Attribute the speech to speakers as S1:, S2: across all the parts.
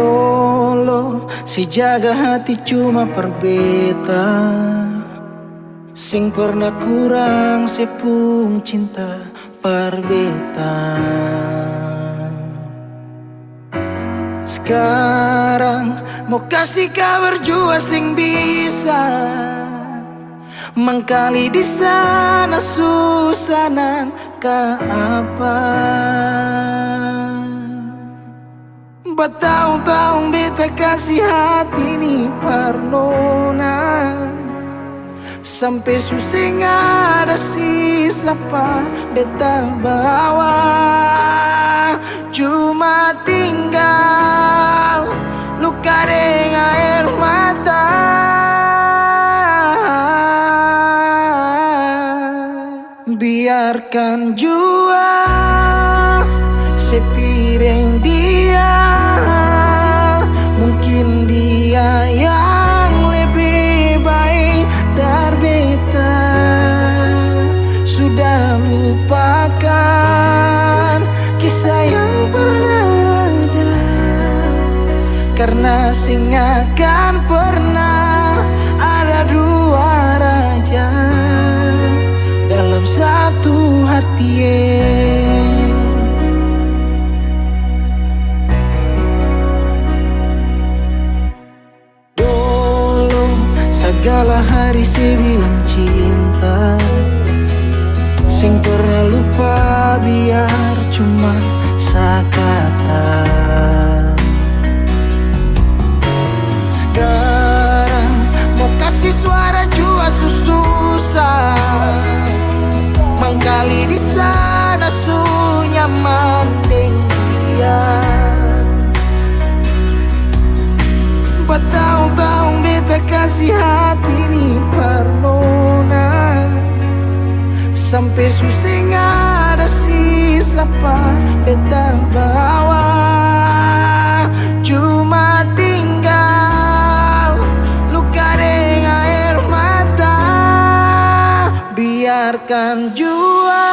S1: Dolo si jaga hati cuma perbeta, sing pernah kurang sepung cinta perbeta. Sekarang mau kasih kabar jua sing bisa mengkali di sana susah nang ka apa. Bertahun-tahun beta kasih hati ni parnona, sampai susah ada sisa pa beta bawa. Cuma tinggal luka dengan air mata. Biarkan jua sepiring dia, mungkin dia yang lebih baik dari beta. Sudah lupakan kisah yang pernah ada, karena sing akan pernah ada dua raja dalam satu hati. Dulu segala hari saya bilang cinta, sing pernah lupa biar cuma sekata. Sekarang mau kasih suara jua susah, mangkali di sana sunyaman deng dia. Bertahun-tahun beta kasih hati ni parnona, sampai susah ada sisa pa beta bawa. Cuma tinggal luka dengan air mata. Biarkan jua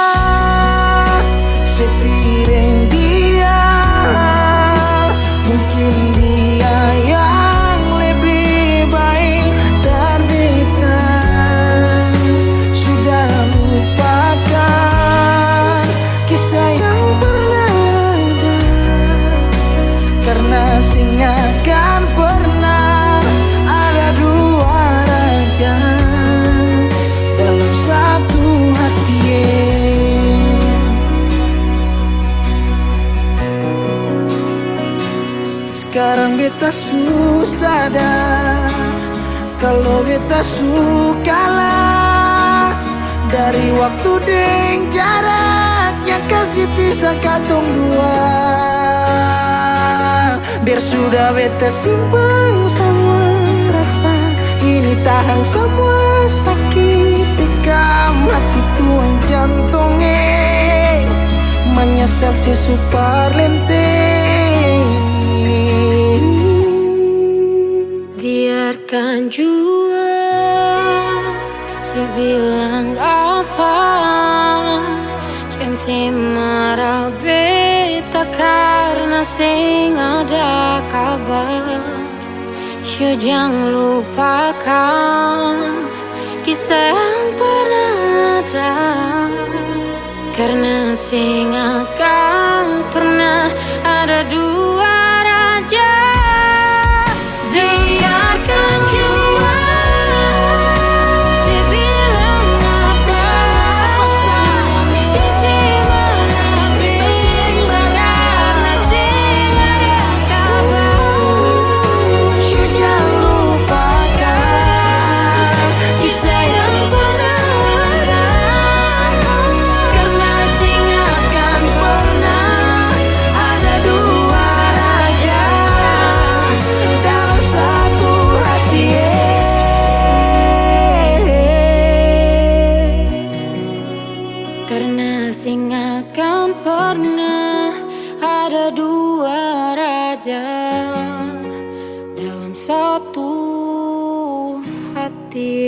S1: sepiring dia, mungkin dia yang lebih baik dari beta. Sudah lupakan kisah yang pernah ada, karena sing akan pernah ada dua raja dalam satu hati. Sekarang beta susah sadar kalau beta sukalah dari waktu deng jarak yang kasih pisah katong dua. Biar sudah beta simpan semua rasa, ini tahan semua sakit tikam hati tuang jantungnya, menyesal si super lenteng.
S2: Biarkan jua si bilang apa, jangan si marah beta karena sing ada kabar. Jangan lupakan kisah yang pernah ada, karena sing akan pernah ada dua raja. Biarkan jua si bilang apa, si marah beta karena sing ada kabar.
S1: Jangan lupakan kisah yang pernah ada, karena sing akan pernah ada dua raja dalam satu hati.
S2: Karena sing akan pernah ada dua raja dalam satu hati.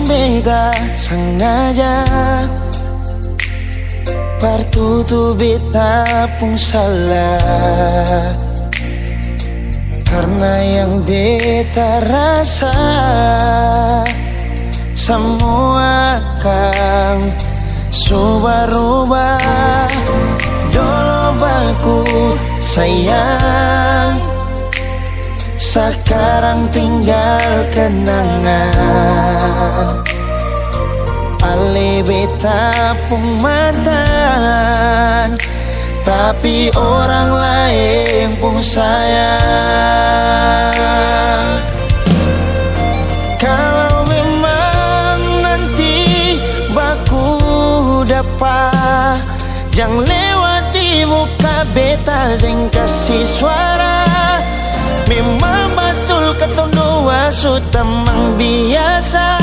S1: beta sengaja partutu beta pun salah, karena yang beta rasa semua akan subah-rubah. Dulu baku sayang, sekarang tinggal kenangan. Ale beta pun mantan, tapi orang lain pun sayang. Kalau memang nanti baku dapat, jangan lewati muka beta, jangan kasih suara. Memang betul ketemu dua sutamang biasa,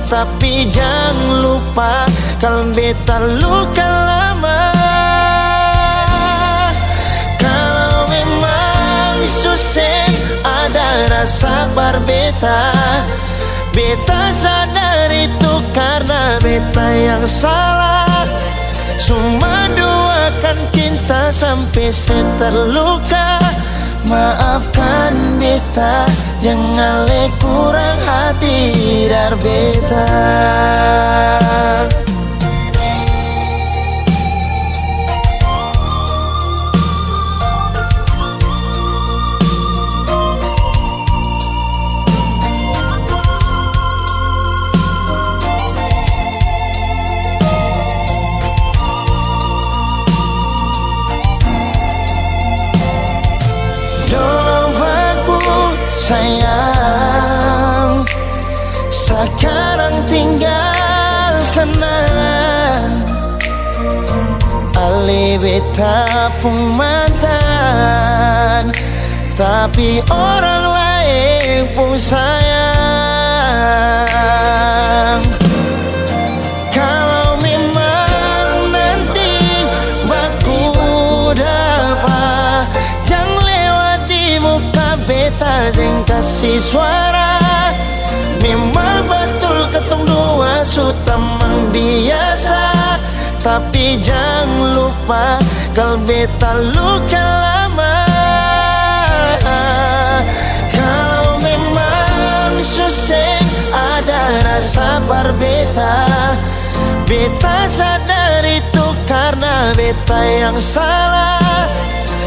S1: tapi jangan lupa kalau beta luka lama. Kalau memang susah ada rasa berbeta, beta sadar itu karena beta yang salah. Cuma doakan cinta sampai terluka. Maafkan beta, jangan le kurang hati dar beta. Sayang, sekarang tinggal kenang. Ale beta pun mantan, tapi orang lain pun sayang. Kalau memang nanti baku dapat, jangan lewati muka beta, jangan kasih suara. Memang betul ketemu dua sutamang biasa, tapi jangan lupa kalau beta luka lama. Kalau memang susah ada rasa berbeta, beta sadar itu karena beta yang salah.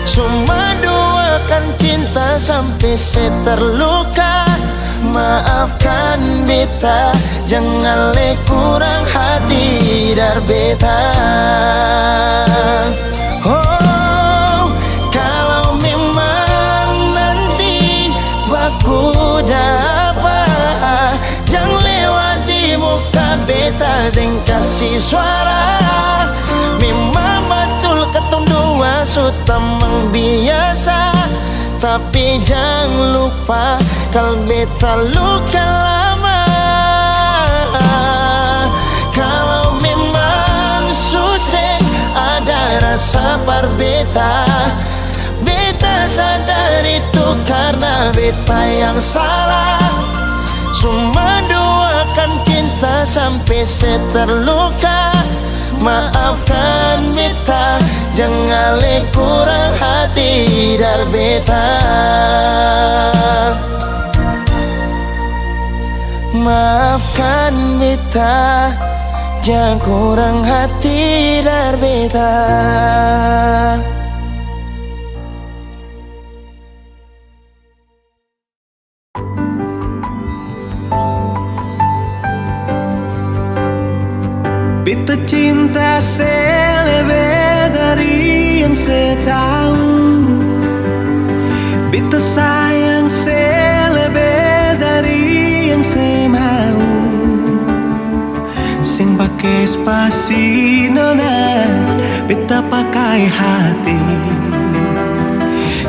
S1: Cuma doakan cinta sampai terluka. Maafkan beta, jangan le kurang hati dar beta. Oh, kalau memang nanti baku dapat, jangan lewati muka beta, jangan kasih suara. Memang betul ketemu dua sutamang biasa, tapi jangan lupa kalau beta luka lama. Kalau memang susah ada rasa berbeta, beta sadar itu karena beta yang salah. Cuma doakan cinta sampai terluka. Maafkan beta, jangan le kurang hati dar beta. Maafkan beta, jangan kurang hati dar beta.
S3: Beta cinta selebih dari yang saya tahu. Beta sayang selebih dari yang saya mau. Sing pakai spasi nona, beta pakai hati.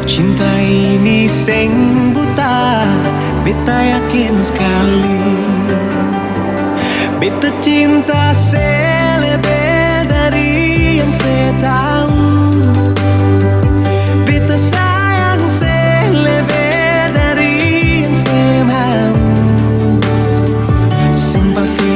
S3: Cinta ini sing buta, beta yakin sekali. Beta cinta selebih dari yang saya tahu. Beta sayang selebih dari yang saya mau. Sing pakai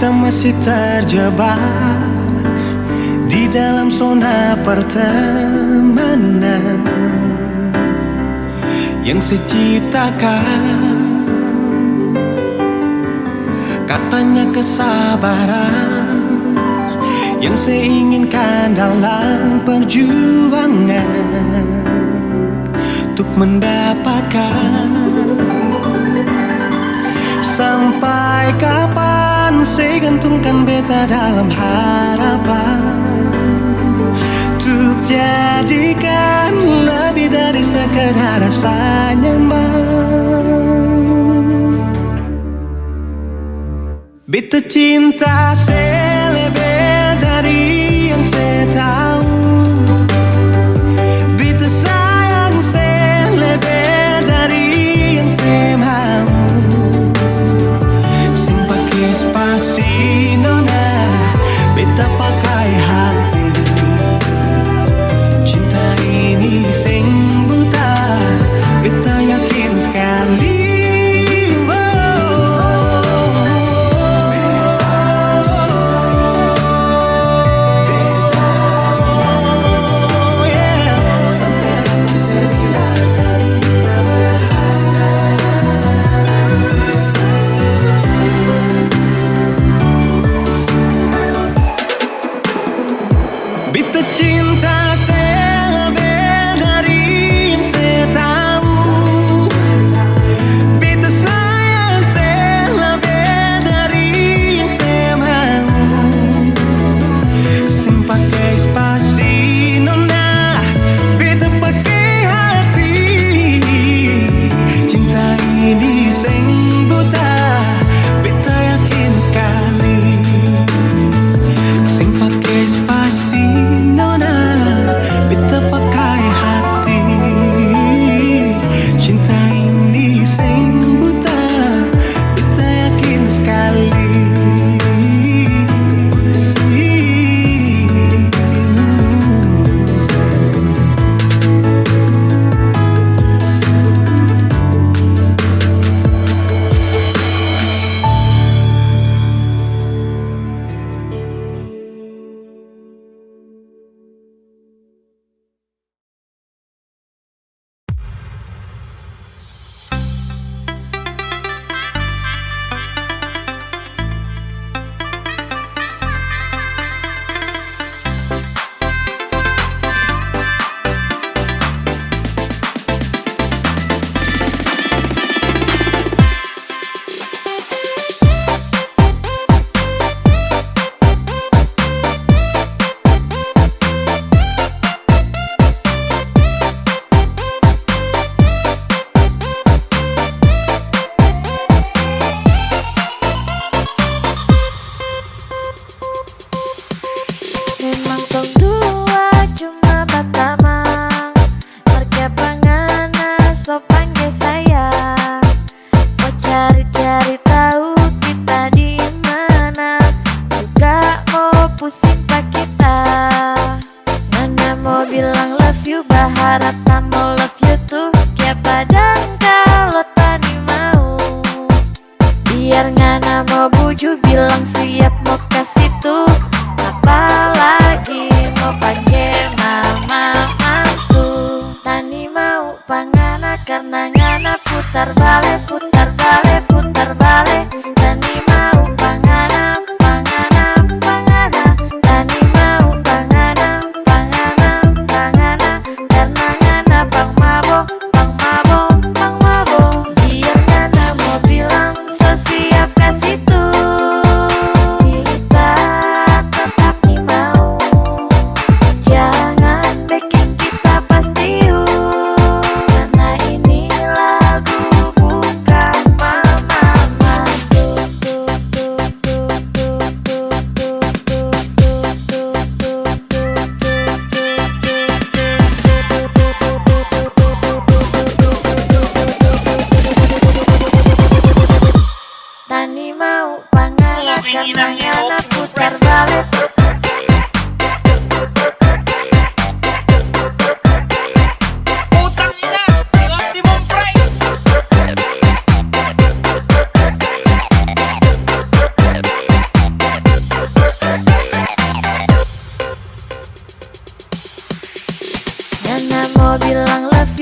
S3: Kita masih terjebak di dalam zona pertemanan yang saya ciptakan. Katanya kesabaran yang saya inginkan dalam perjuangan untuk mendapatkan. Sampai kapan saya gantungkan beta dalam harapan untuk jadikan lebih dari sekedar rasa nyaman. Beta cinta saya lebih dari yang saya tahu. Beta sayang saya lebih dari yang saya mau. Sing pakai spasi nona, beta pakai hati. Cinta ini sing buta, beta yakin sekali. Beta cinta saya lebih dari yang saya tahu. Beta sayang saya lebih dari yang saya mau. Sing pakai spasi nona, beta pakai hati. Cinta ini sing buta, beta yakin sekali. Sing pakai spasi nona, beta pakai hati. Cinta ini sing buta, beta yakin sekali.
S4: Memang tong dua cuma batamang, mereka pangana so panggil saya. Mau cari-cari tahu kita di mana, suka mau pusing pak kita. Mana mau bilang love you, berharap tak mau love you tuh. Kayak padang kalau tani mau, biar ngana mau buju bilang siap mau kasih tuh. Apalagi mau panggil mama mantu, tani mau pangana karena ngana putar balik, putar balik, putar balik. Tani mau pangana, pangana, pangana. Tani mau pangana, pangana, pangana. Karena ngana pang mabo, pang mabo, pang mabo. Biar ngana mau bilang so siap kasih tuh. Bukan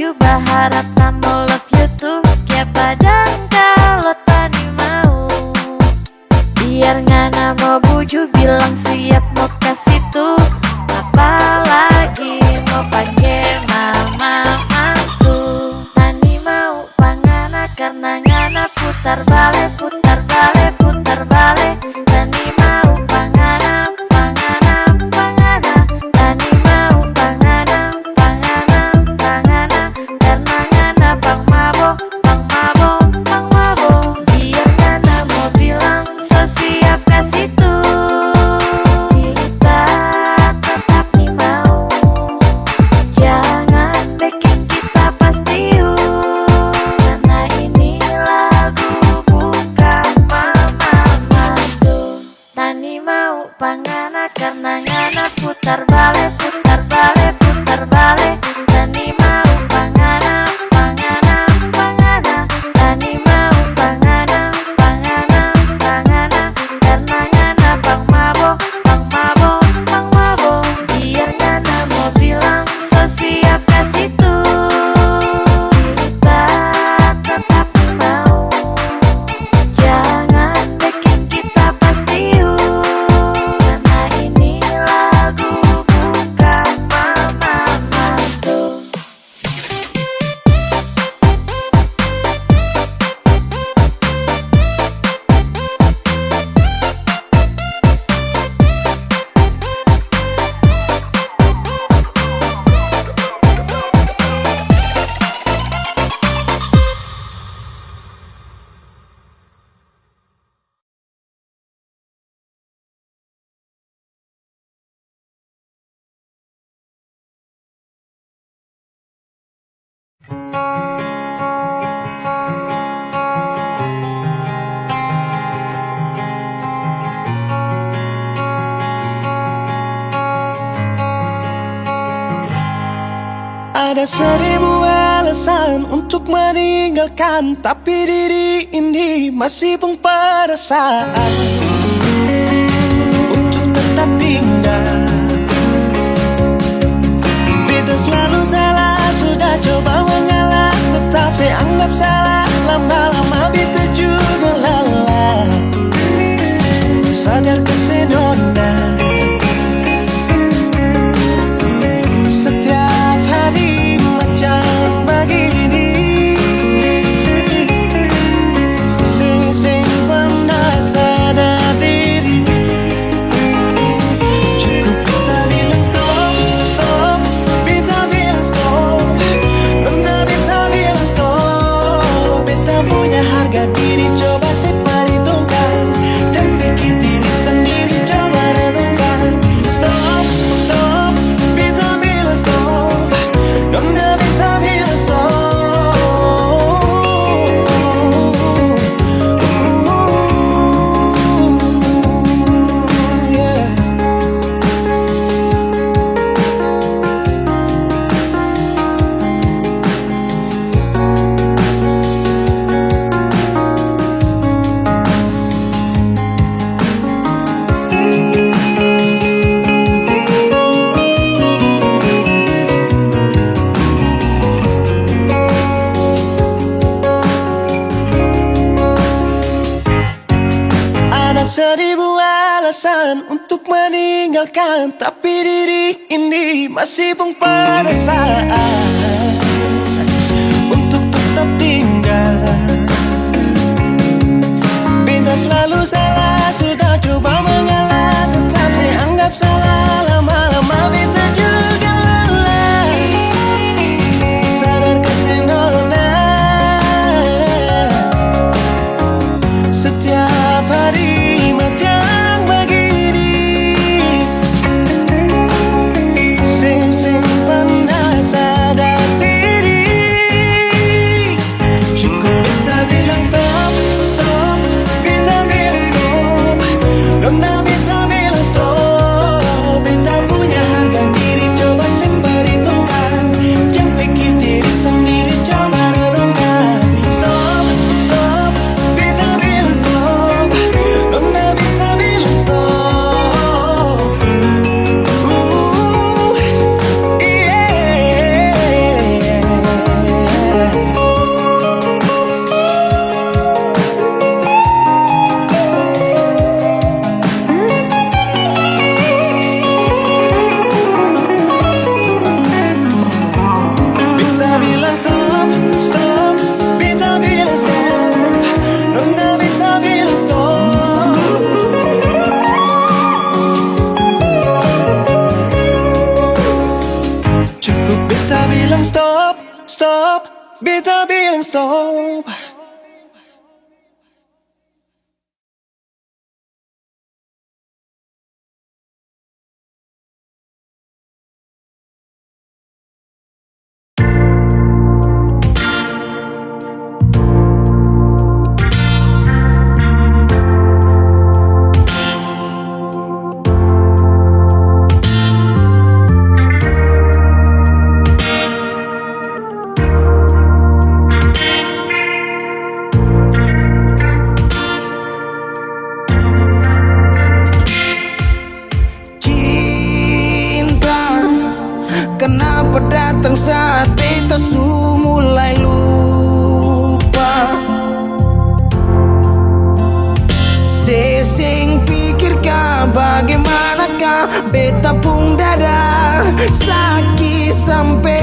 S4: you berharap tambah love you tuh ya padang kalau tadi mau. Biar ngana mau buju bilang siap mau kasih tuh. Apalagi mau panggil mama aku. Tani mau pangana karena ngana putar balik, putar balik, putar balik. Tani mau pangana, pangana, pangana. Tani mau pangana, pangana, pangana. Karena ngana pang mabo, pang mabo, pang mabo. Biar ngana mau bilang so siap kasih tuh. Kita tetap nih mau. Jangan bikin kita pasti karena ini lagu bukan mama mantu. Tani mau pangana karena ngana putar balik, putar balik, putar balik. Tani mau pangana, pangana, pangana. Tani mau pangana, pangana, pangana. Karena ngana pang mabo, pang mabo, pang mabo. Biar ngana mau bilang so siap kasih tuh. Kita tetap nih mau. Jangan bikin kita pasti karena ini lagu bukan mama mantu.
S3: Ada 1000 alasan untuk meninggalkan, tapi diri ini masih pun perasaan untuk tetap tinggal. Beta selalu salah, sudah coba mengalah, tetap saya anggap salah. Lama-lama beta juga lelah. Sadar kesenona setiap hari macam begini. Sing pernah sadar diri. Cukup beta bilang stop, stop. Beta bilang stop. Pernah beta bilang stop. Beta punya harga diri, coba saya perhitungkan. Dan pikir diri sendiri, coba renungkan. Stop, stop. Beta bilang stop. Nona beta bilang stop. Yeah. Ada 1000 alasan untuk meninggalkan, tapi diri ini masih pun perasaan untuk tetap tinggal. Beta selalu salah, sudah coba mengalah, tetap saya anggap salah. Lama-lama beta juga lelah. Sadar kesenona setiap hari macam begini. Sing pernah sadar diri. Beta bilang stop.
S1: Cinta, kenapa datang saat beta su mulai lupa? Sesing pikirkan bagaimanakah beta pun dada sakit sampai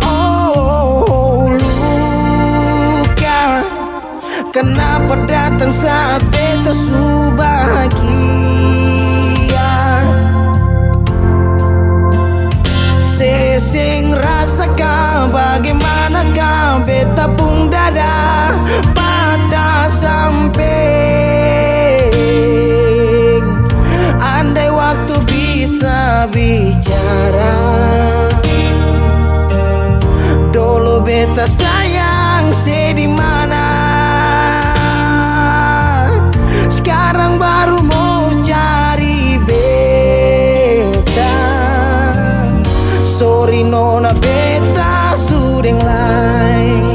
S1: oh luka. Kenapa datang saat beta su bahagia? Sesing rasakan bagaimanakah beta pun dada patah sampai. Andai waktu bisa bicara, dulu beta sayang sedih mana. Sekarang baru mau cari beta. Sorry nona beta sudah lain.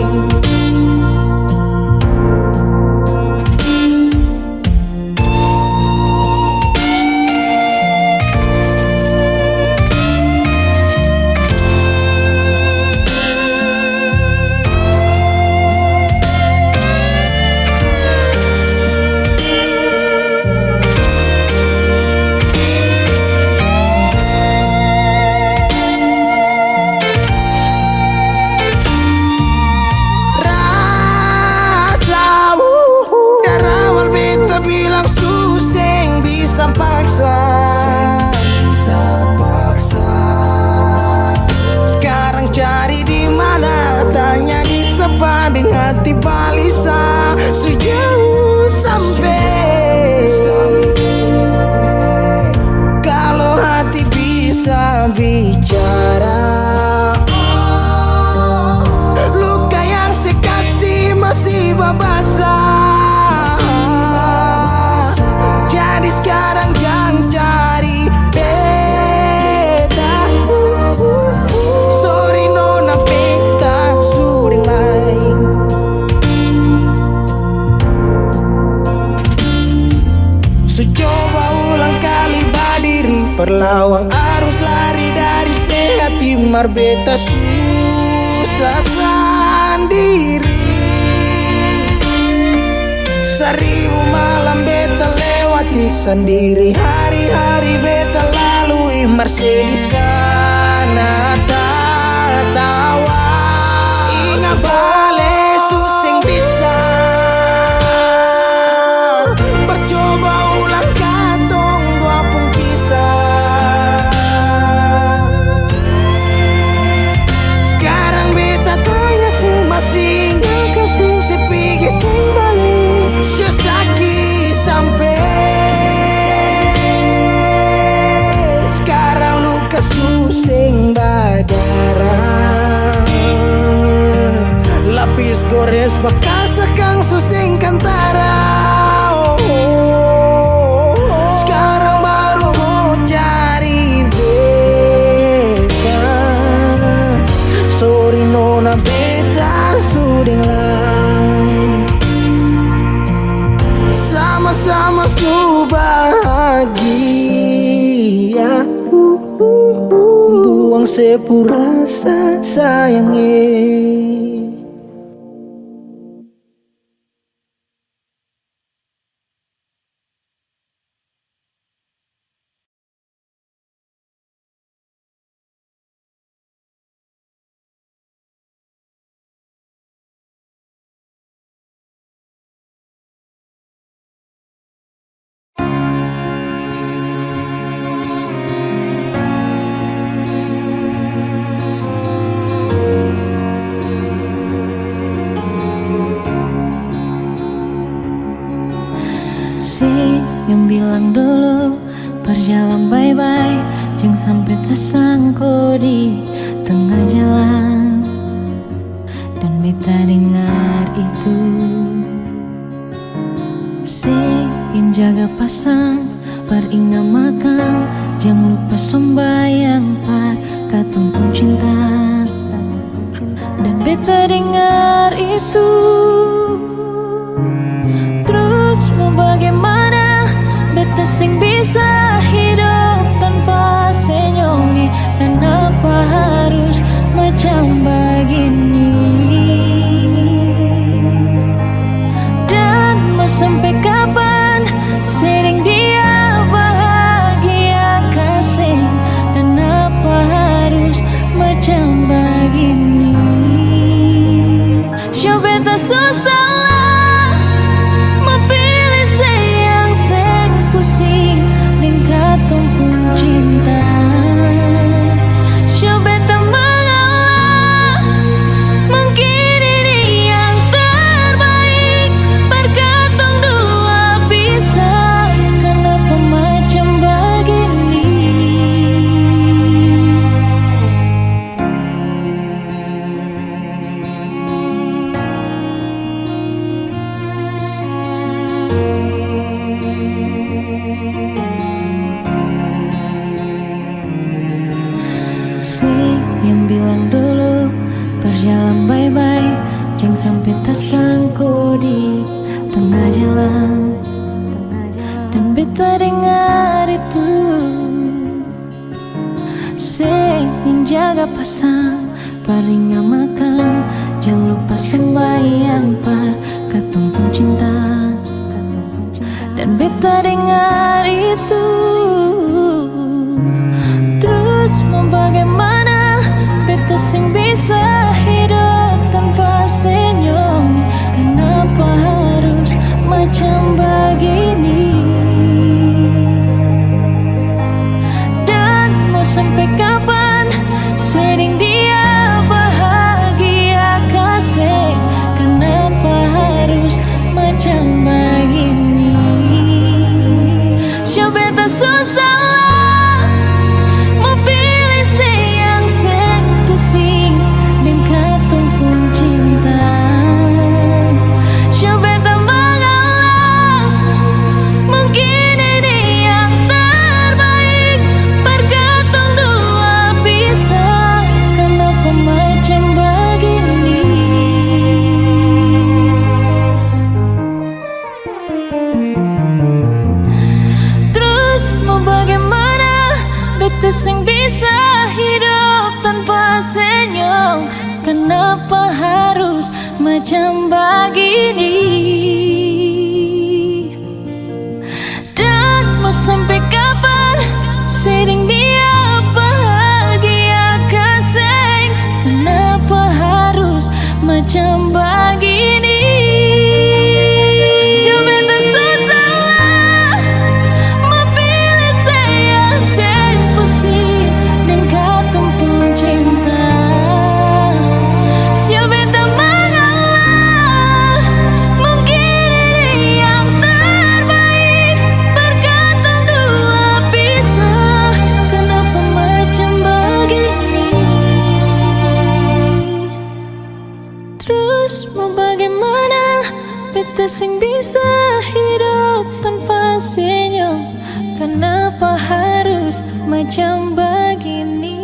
S1: Bilang suseng bisa paksa. Sekarang cari di mana, tanya di sepading hati balisa sejauh sampai. Kalau hati bisa bicara, luka yang saya kasih masih babasa. Jadi sekarang jangan cari beta. Sorry nona beta sudah lain. So coba ulang kali berdiri, perlawan arus lari dari sehati marbeta susah sendiri. Seribu malam beta lewati sendiri, hari-hari beta lalui marse di sana tertawa. Ingat bale susing bisa, percoba ulang katong dua pun kisah. Sekarang beta tanya sih masih nggak kasih sepigi sing balik. Sesaki sampai sekarang luka susing berdarah. Lapis gores bekas akang susing kantara. Sekarang baru mau cari beta. Sorry nona beta sudah lain. Sama-sama su bahagia. Buang sepurasa sayangnya.
S2: bilang dulu berjalan bye-bye, jangan sampai tersangkut di tengah jalan. Dan beta dengar itu, sing jaga pasang, peringat makan, jangan lupa sembahyang par katong pun cinta. Dan beta dengar itu, terus mau bagaimana? Beta sing bisa hidup tanpa senyongi. Kenapa harus macam begini? Dan mau sampai kapan sering dia bahagia kasih? Kenapa harus macam begini? Show beta susah lah, mau pilih sayang seng pusing dengan katong pun cinta. Show beta mengalah, mungkin ini yang terbaik. Perkatong dua bisa, kenapa macam begini? Yang bilang dulu berjalan bye-bye, jangan sampai tersangkut di tengah jalan. Dan beta dengar itu, sing jaga pasang, peringat makan, jangan lupa sembahyang par katong pun cinta. Dan beta dengar itu, terus mau bagaimana? Beta sing bisa hidup tanpa senyum. Kenapa harus macam begini? Dan mau sampai kapan sering dia bahagia kasih? Kenapa harus macam begini? Show beta susah lah, mau pilih sayang seng pusing dan katong pun cinta. Show beta mengalah, mungkin ini yang terbaik. Perkatong dua bisa, kenapa macam begini? Terus mau bagaimana? Beta sing bisa hidup tanpa senyum. Kenapa harus macam begini? Dan mau sampai kapan sering dia bahagia kasih? Kenapa harus macam begini? Show beta susah lah, mau pilih sayang seng pusing dengan katong pun cinta. Show beta mengalah, mungkin ini yang terbaik. Perkatong dua bisa, kenapa macam begini? Terus mau bagaimana? Beta sing bisa hidup tanpa senyum. Kenapa harus macam begini?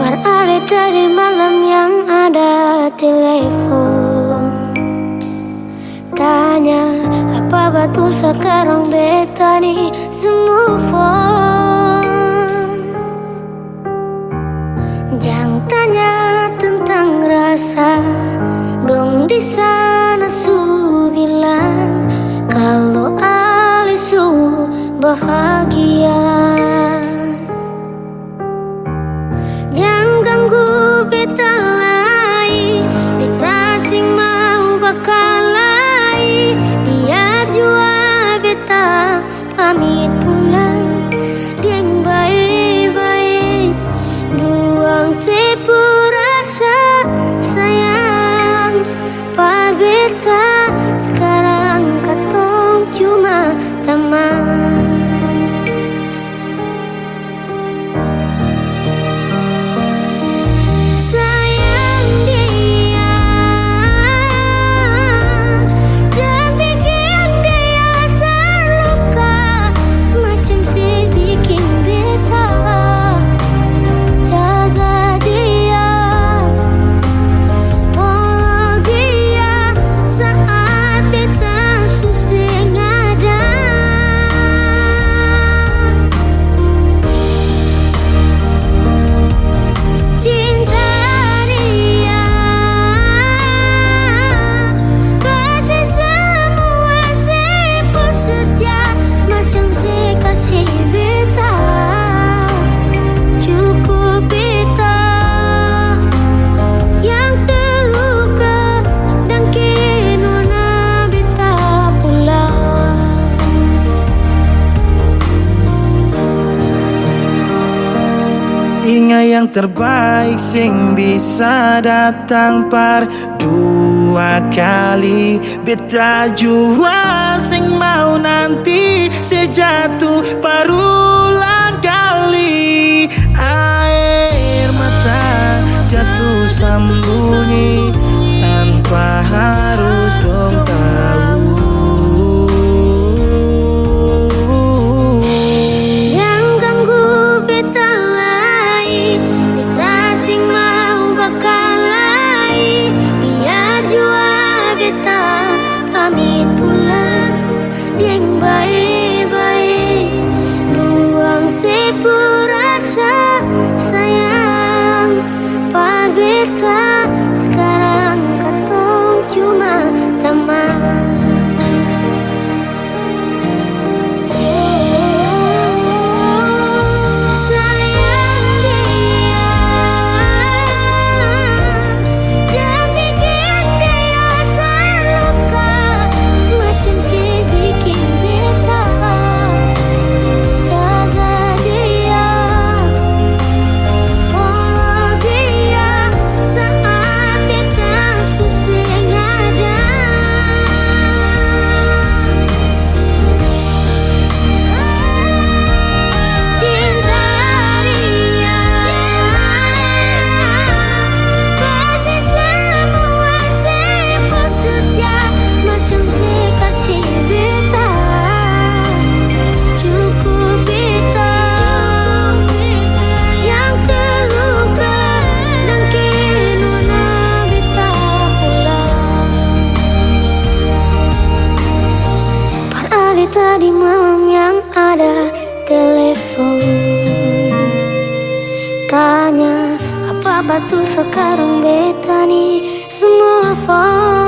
S4: Beralih dari malam yang ada telepon, batu sekarang beta nih move on. Jangan tanya tentang rasa, dong di sana su bilang kalau Alisu bahagia. Jangan ganggu beta lagi, beta sing mau bakalai. Biar jua beta pamit pulang, deng baik-baik buang sepurasa sayang. Par beta sekarang katong cuma teman.
S3: Ingat yang terbaik sing bisa datang par dua kali. Beta jua sing mau nanti sejatuh parulang kali. Air mata jatuh sembunyi tanpa harus dong tahu.
S4: Pamit pulang, deng baik-baik buang sepurasa sayang. Par beta sekarang katong cuma teman. Tadi malam yang ada telepon tanya apa batu sekarang beta nih semua phone.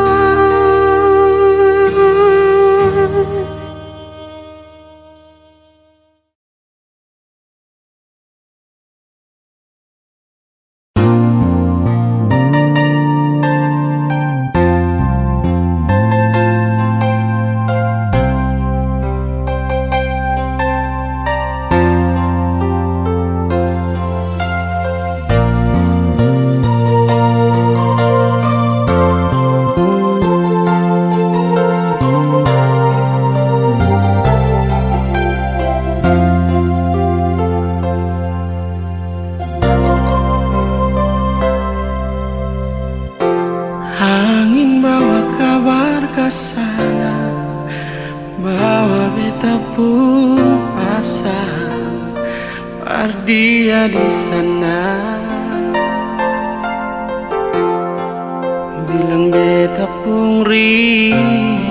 S3: Dia di sana bilang beta pun rindu.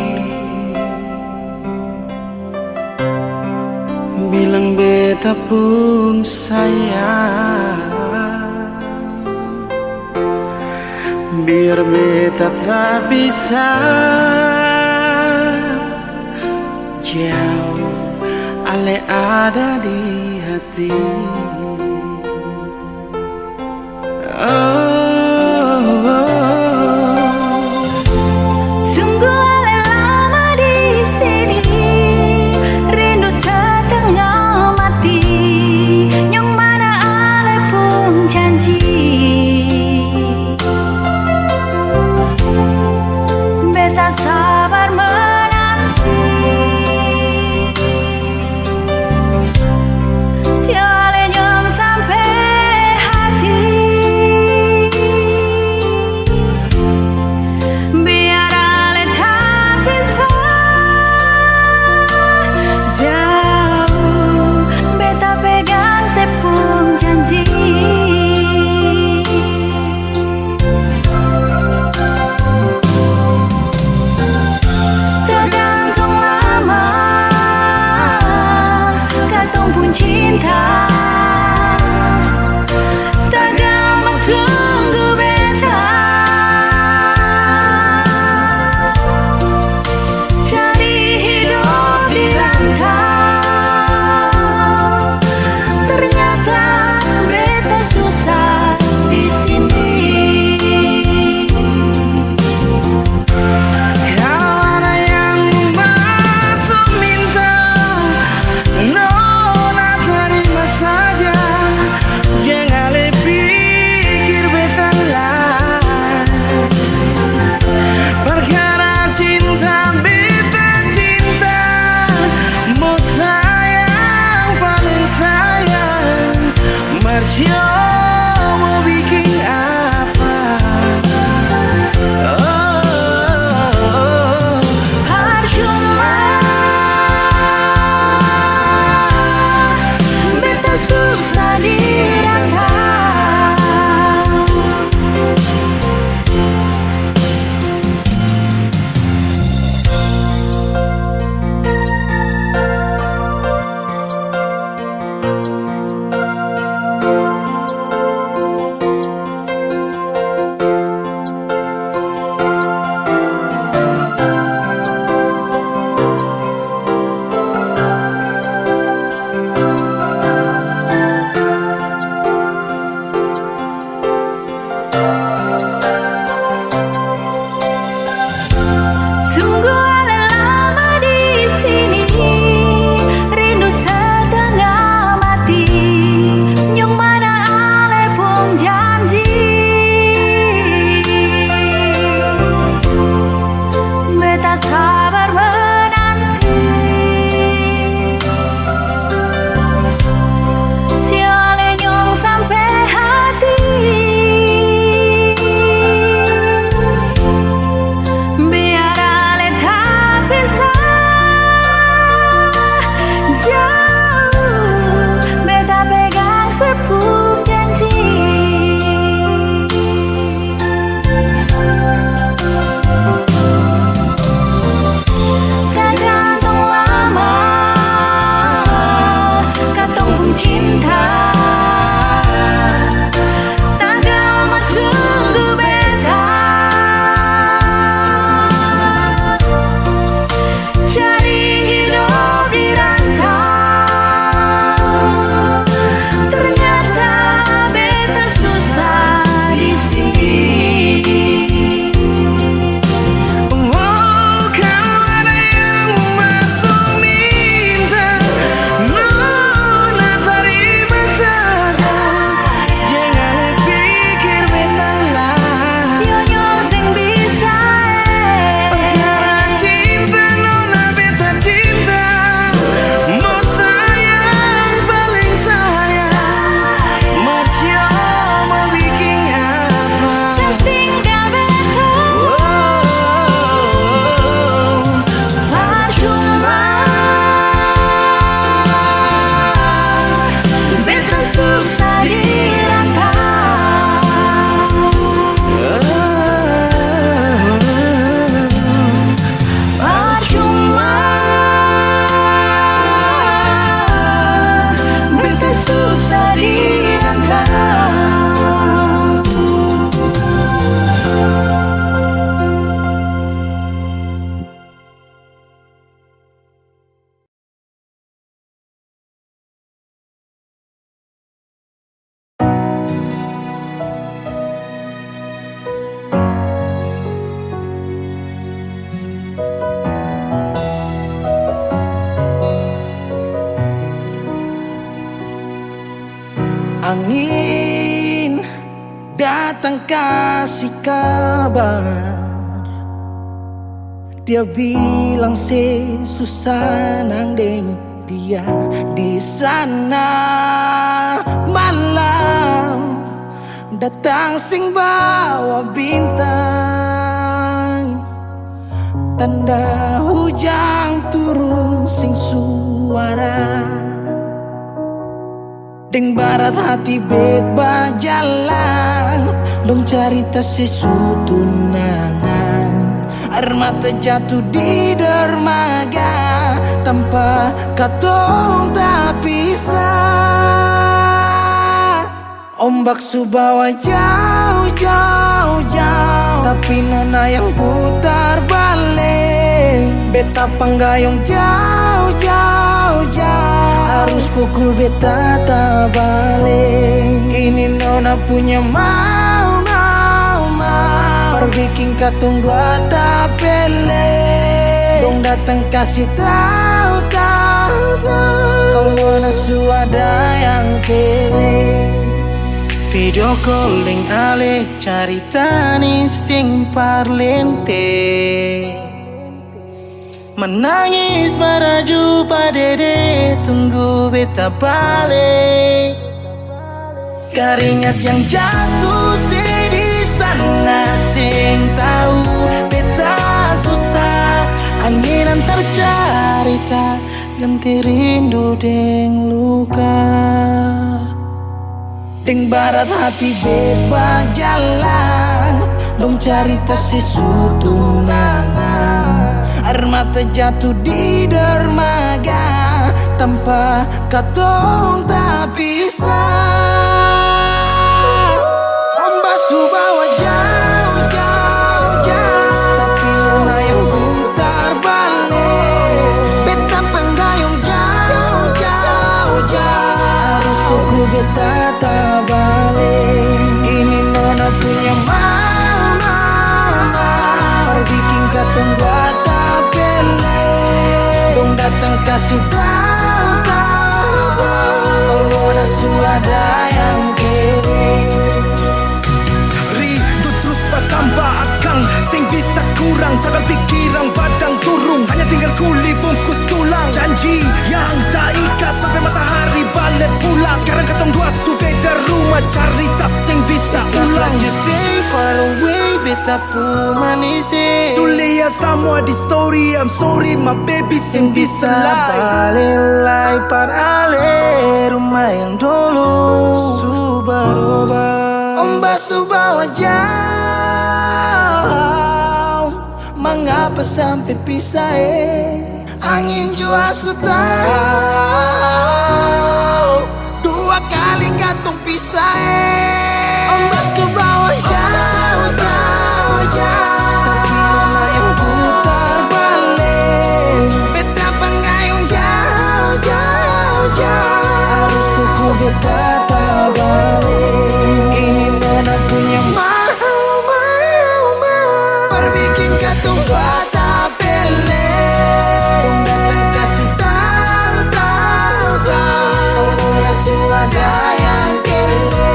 S3: beta pun sayang, biar beta tak bisa jauh, ale ada di hati.
S2: Sungguh ale lama di sini, rindu setengah mati, yang mana ale pun janji beta sabar menanti. Siale nyong sampai hati, biar ale tak bisa jauh, beta pegang sepung janji. Tergantung lama katong pun cinta, tak gampang tunggu beta. Cari hidup di rantau, ternyata beta susah di sini.
S3: Kalau ada yang masuk minta, nona terima saja. Jangan pikir beta lah, perkara cinta beta cinta, mau sayang paling sayang, Marsio mau bikin apa?
S2: Percuma beta susah di rantau.
S1: Angin datang kasih kabar, dia bilang susah nang deng dia di sana. Malam datang sing bawa bintang, tanda hujan turun sing suara. Deng barat hati bet bajalan, dong cerita sesutunangan. Air mata jatuh di dermaga, tanpa katong tak pisah. Ombak subawa jauh, jauh, jauh, tapi nona yang putar balik. Beta panggayong jauh, jauh, jauh, harus pukul beta tak balik. Ini nona punya mau, mau, mau, perbikin katong dua tak pele. Dong datang kasih tahu, tahu, tahu, kalau nasu ada yang kele. Video calling ale carita ni sing parlente, menangis meraju padede tunggu beta balik. Keringat yang jatuh di sana sing tahu beta susah. Angin antar carita ganti rindu deng luka. Deng barat hati bebas jalan, dong cerita sesutunangan. Air mata jatuh di dermaga, tanpa katong tak pisah. Ombak subawa jauh, jauh, jauh, tapi nona yang putar balik. Beta panggayong jauh, jauh, jauh, harus pukul beta tak balik. Ini nona punya mau, mau, mau, perbikin katong buat tak pele. Dong datang kasih tahu, tahu, kalau nasu ada yang kere.
S3: Rindu terus bertambah akang, sing bisa kurang, jangan pikiran badang turung. Hanya tinggal kuli bungkus tulang, janji yang tak ikat sampai matahari balik pulang. Sekarang katong dua su beda rumah, cari tas sing bisa ulang.
S1: You say far away, beta pu manise.
S3: Sulia semua di story, I'm sorry my baby sing bisa
S1: Balelai par ale rumah yang dulu Subaroba. Ombak subawa jauh, mengapa sampai pisah Angin jua tahu, dua kali katong pisah Ombak subawa jauh, jauh, jauh, tapi nona yang putar balik. Beta panggayong jauh, jauh, jauh, harus pukul beta tak balik. Ini nona punya mau, mau, mau, perbikin katong buat tak pele. Dong datang kasih tahu, tahu, tahu, kalau nasu ada yang kele.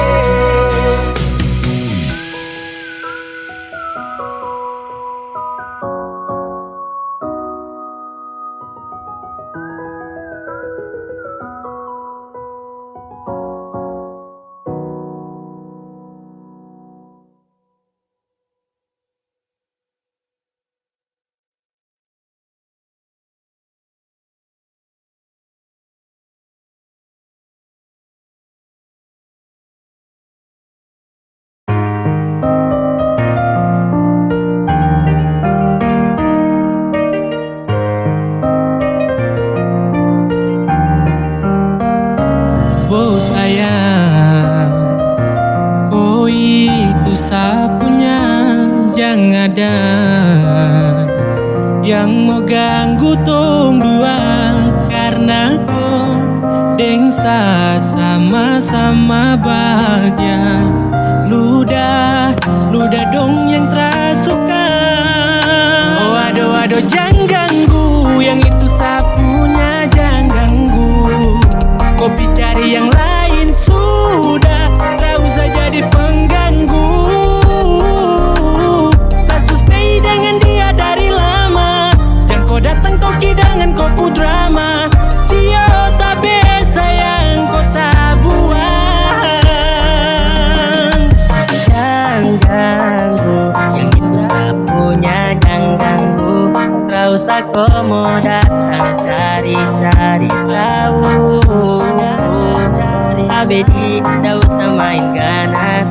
S5: Oh sayang, kau itu sapunya, jangan ada yang mau ganggu tong dua. Karena kau dengsa sama-sama bahagia. Ludah dong yang terasuka. Oh aduh jangan ganggu, yang itu sapunya jangan ganggu. Kopi cari yang lain sudah.
S6: bedi, tak usah main ganas.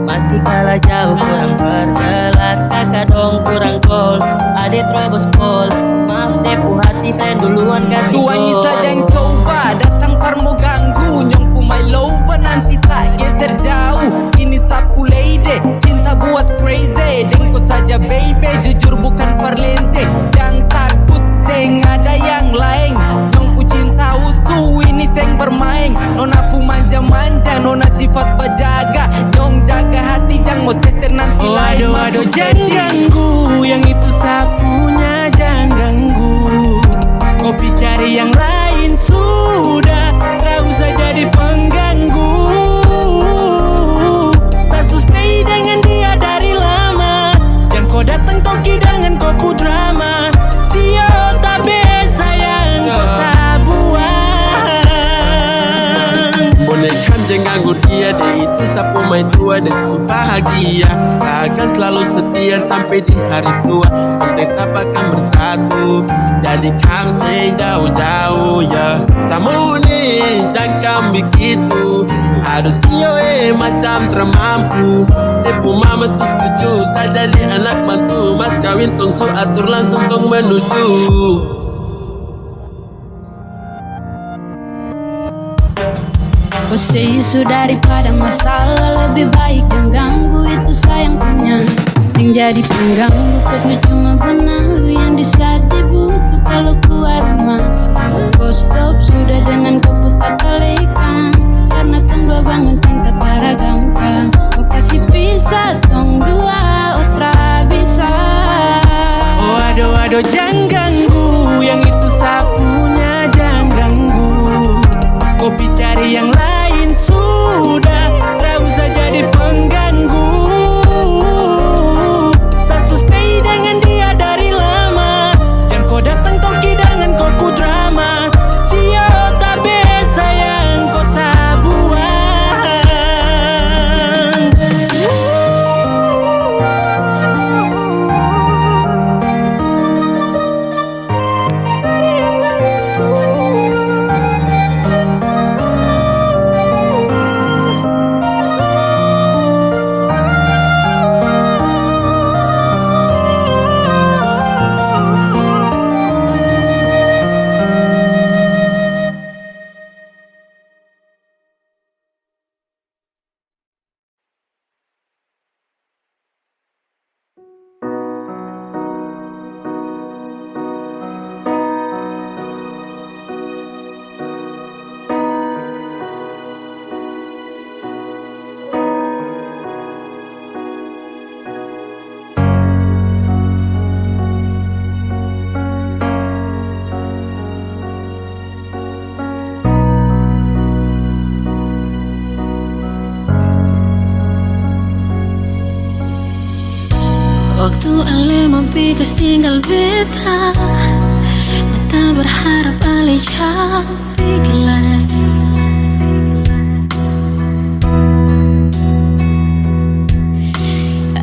S6: Masih kalah jauh kurang berkelas. Kakak dong kurang goals, adik terobos pol. Maaf tepu hati saya duluan kasih
S7: Tuangi
S6: gol.
S7: saja yang coba datang parmo ganggu. Nyong my lover nanti tak geser jauh. Ini sapu lady, cinta buat crazy. Dengko saja baby, jujur bukan parlente. Jangan takut seng ada yang lain. Nyong pu cinta utuh, ini seng bermain. Nona pu manja-manja, nona sifat bajaga. Nyong jaga hati, jangan mau tester nanti lain.
S5: Waduh, waduh, jangan ganggu. Yang itu sapunya jangan ganggu. Kopi cari yang lain sudah, tak usah jadi pengganggu. Saya suspei dengan dia dari lama. Jangan kau datang toki dengan kau pu drama. Sio tabe sayang kau tabuan.
S8: Bonekam jangan ganggu dia, dia itu sapu main tua dan sapu bahagia. Akan selalu setia sampai di hari tua. Tetap akan bersatu. Jadi kam say jauh-jauh ya. Samu nih jangan begitu. Harus iyo macam termampu. Tepu mama setuju. Saya jadi anak mantu. Mas kawin tungsu atur langsung tong menuju.
S2: Kau say isu daripada masalah, lebih baik jangan ganggu, itu sayang punya. Yang jadi pengganggu kau cuma benalu yang di-slide di buku kalau keluar rumah. Kau stop sudah dengan kau putar kalikan, karena tong dua bangun cinta tara gampang. Kau kasih pisah tong dua otra bisa.
S5: Waduh, waduh, jangan ganggu. Yang itu sapunya jangan ganggu. Kopi cari yang lain sudah, tak usah jadi pengganggu. Saya suspei dengan dia dari lama. Jangan kau datang toki dengan kau ku drama. Sio tabe sayang kau tabuan.
S2: Waktu Ale mempikas tinggal beta, beta berharap Ale jauh pikir lagi.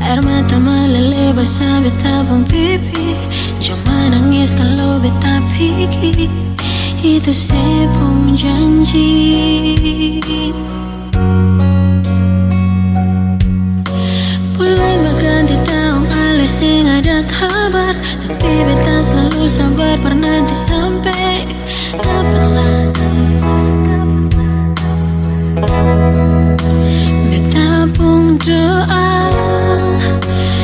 S2: Air mata meleleh basah beta pun pipi. Cuma nangis kalau beta pikir itu sepung janji. Mulai berganti tahun Ale sing ada kabar, tapi beta selalu sabar bernanti sampai kapan lagi. Beta pun doa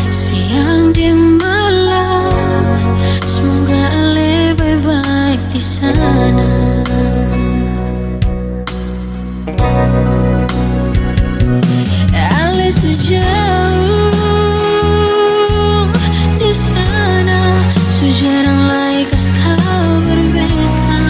S2: siang di malam, semoga Ale baik-baik di sana. Ale sejauh di sana, sejarang laikas kabar beta.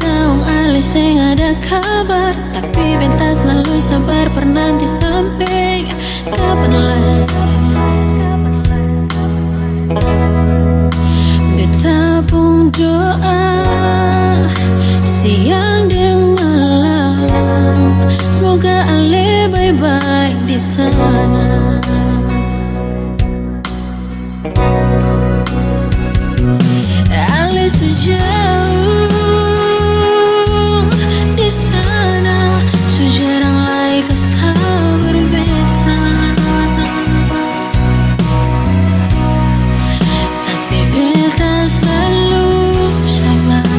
S2: tahu alih sing ada kabar, tapi beta selalu sabar pernanti sampai kapan lagi. Beta pun doa siang dan malam, semoga ale baik-baik di sana. Ale sejauh di sana, sejarang lai kas kabar beta. Tapi beta selalu sabar,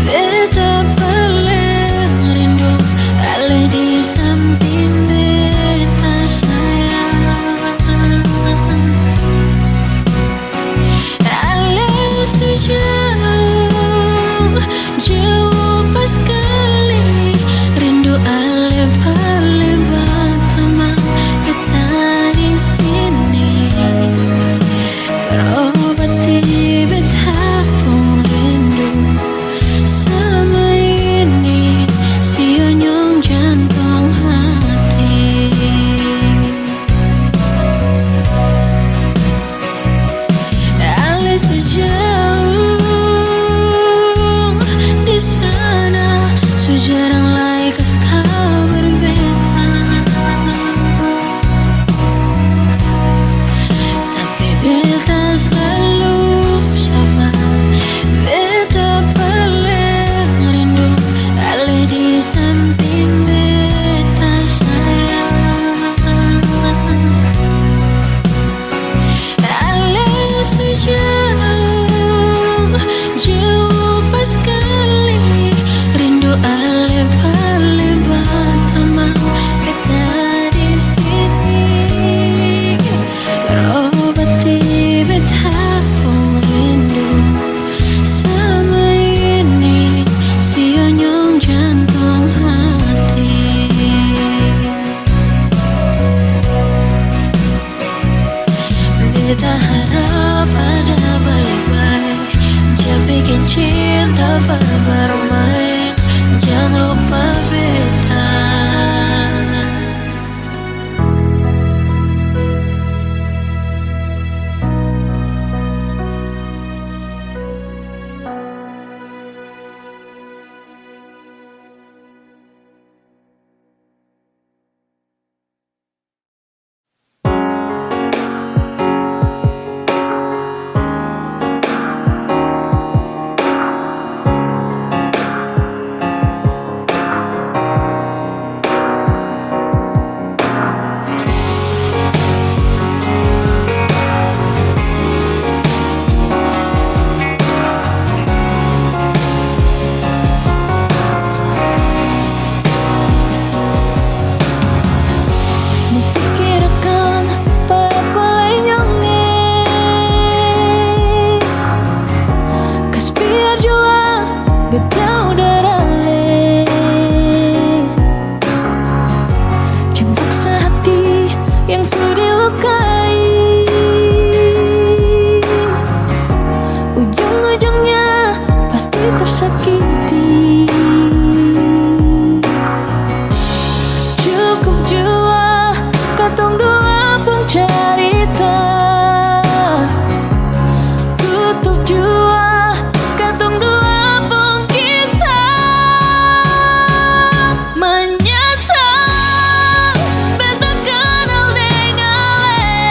S2: beta paling rindu ale di samping beta sayang. Ale sejauh jauh pas sekali, rindu ale paling pertama beta di sini. Berobati beta pun rindu selama ini, sionyong jantung hati. Ale sejauh di sana, sejarang lai kas kabar beta. Tapi beta selalu sabar, beta paling rindu ale di samping beta sayang. Ale sejauh jauh pas sekali, rindu ale paling pertama beta di sini. Berobati beta pun rindu selama ini, sionyong jantung hati. Beta harap ada baik-baik, jangan bikin cinta bermain, jangan lupa beta. Pikirkan papai nyonge, kas biar jua beta udah rale. Jangan paksa hati yang sudah dilukai, ujung-ujungnya pasti tersakiti. Cukup jua katong dua pun cerita, tutup jua katong dua pun kisah. Menyesal beta kenal dengan ale,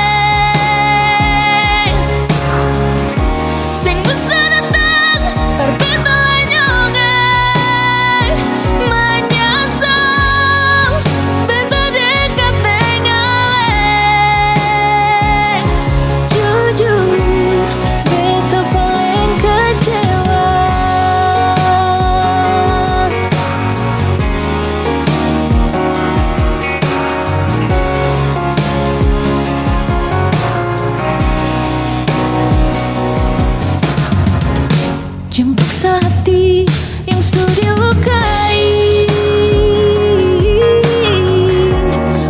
S2: sing bisa datang berbeda nyonge. Menyesal beta dekat dengan ale, jujur beta paling kecewa. Jangan paksa hati yang sudah dilukai,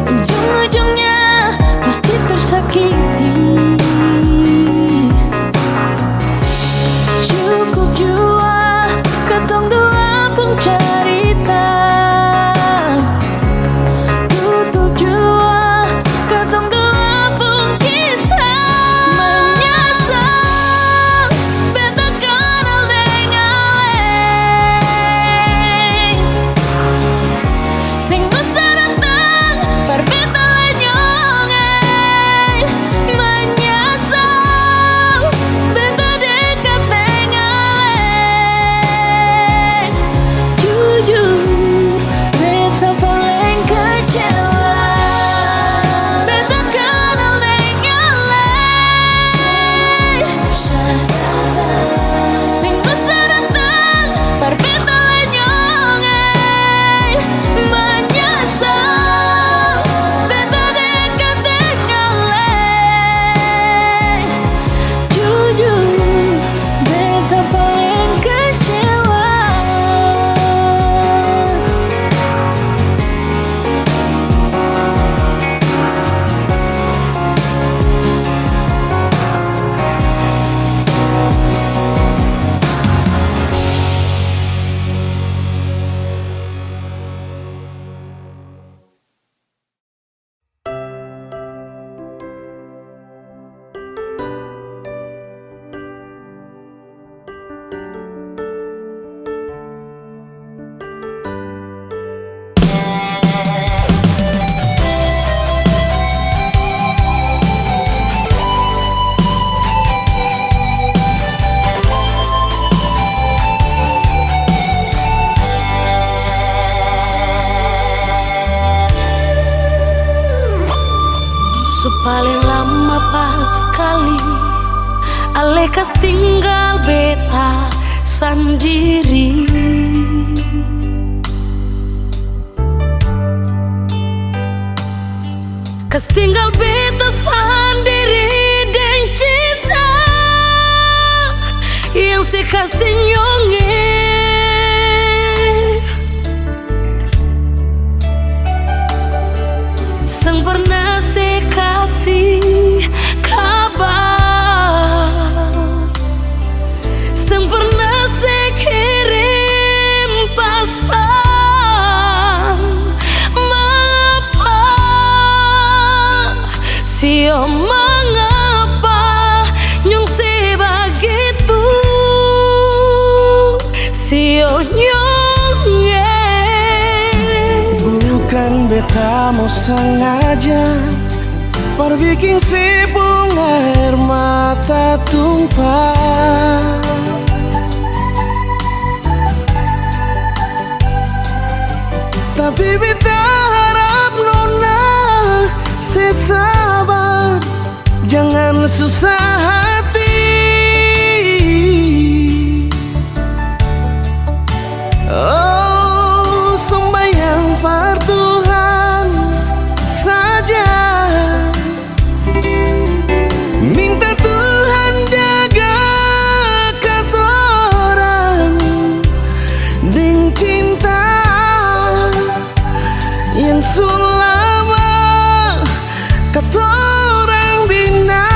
S2: ujung-ujungnya pasti tersakiti. Cukup jua katong dua
S4: cerita, tutup jua katong dua pun kisah. Menyesal beta kenal dengaleng, sing bisa datang berbeda lenyong. Menyesal beta dekat dengaleng, jujur beta paling kecewa. Beta kenal dengaleng, sing bisa datang berbeda lenyong. Menyesal beta dekat dengaleng, jujur beta paling kecewa. Paling lama pas kali Alekas tinggal beta sendiri. Kas tinggal beta sendiri dan cinta yang sekasih nyonge. Sang pernah kasih kabar, sang pernah kirim pesan. Mengapa sio mengapa nyong sebegitu sio nyonge.
S1: Bukan beta mau sengaja perbikin si bunga air mata tumpah, tapi beta harap nona sesabar, jangan susah hati. Oh, sembahyang par Tuhan saja, minta Tuhan jaga katorang deng cinta yang selama katorang bina.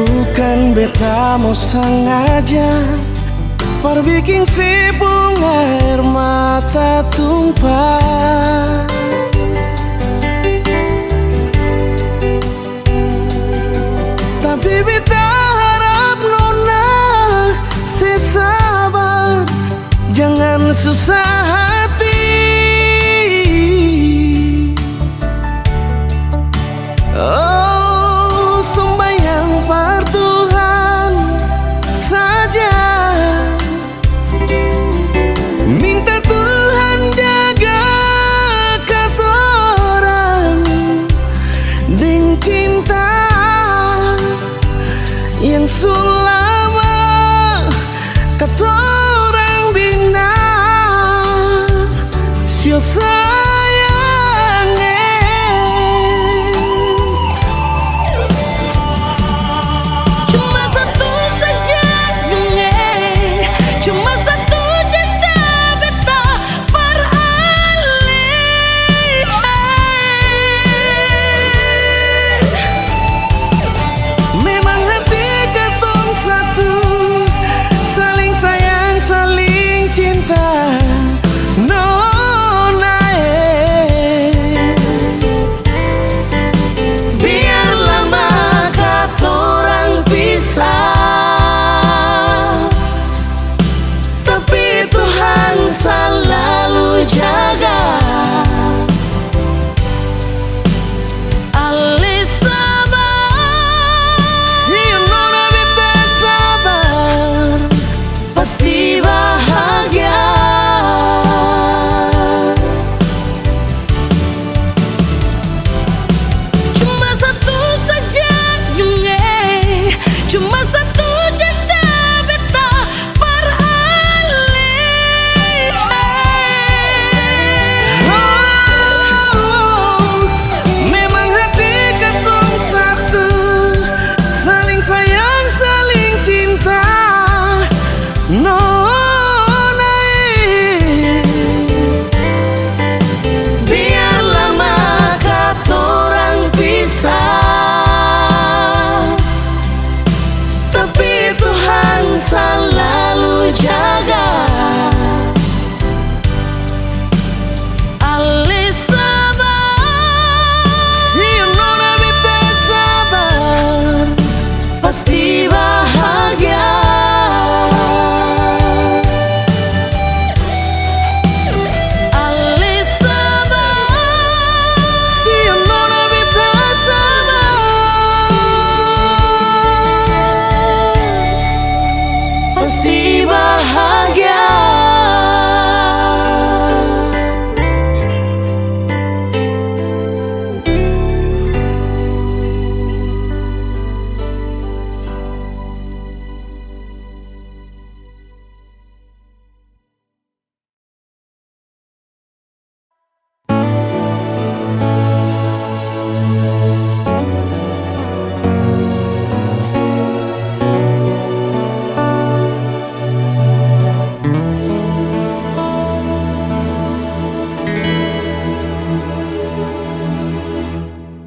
S1: Bukan beta mau sengaja perbikin si bunga air mata tumpah, tapi beta harap nona sesabar, jangan susah hati. Oh, sembahyang par Tuhan saja, minta Tuhan jaga katorang dengan cinta yang selama katorang bina. Sio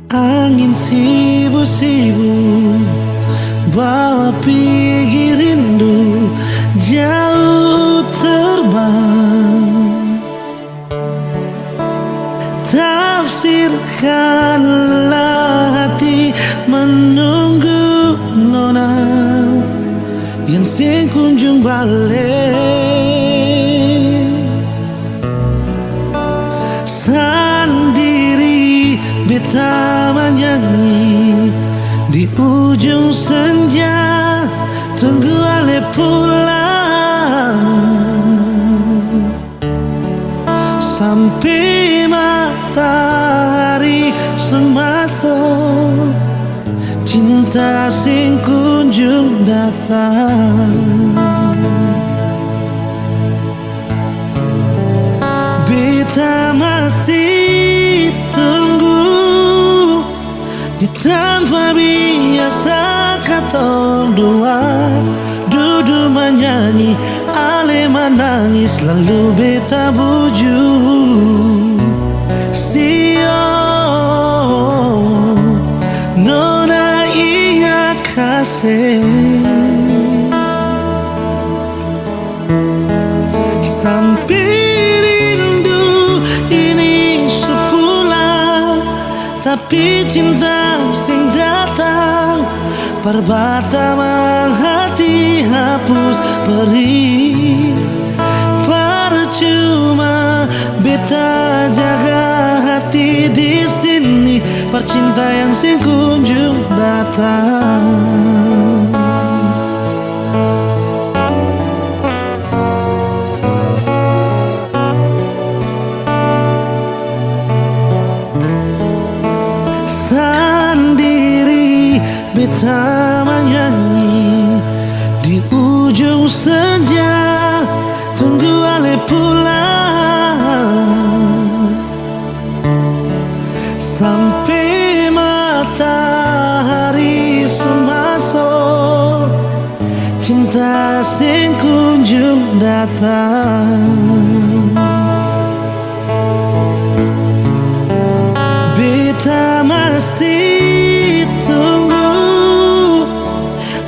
S1: angin sibu-sibu bawa pergi rindu jauh terbang. Tafsirkanlah hati menunggu nona yang sing kunjung balik. Sendiri beta menyanyi di ujung senja, tunggu ale pulang sampai matahari semasuk, cinta sing kunjung datang. Beta masih tunggu di tempat biasa katong dua duduk menyanyi, ale menangis lalu beta buju. Sio nona iya kasih kasih. Sampai rindu ini sepulang, tapi cinta sing datang perbata mang hati hapus perih. Percuma beta jaga hati di sini, percinta yang sing kunjung datang. Sendiri beta menyanyi di ujung senja, tunggu ale pulang sampai matahari masuk, cinta sing kunjung datang. Beta masih tunggu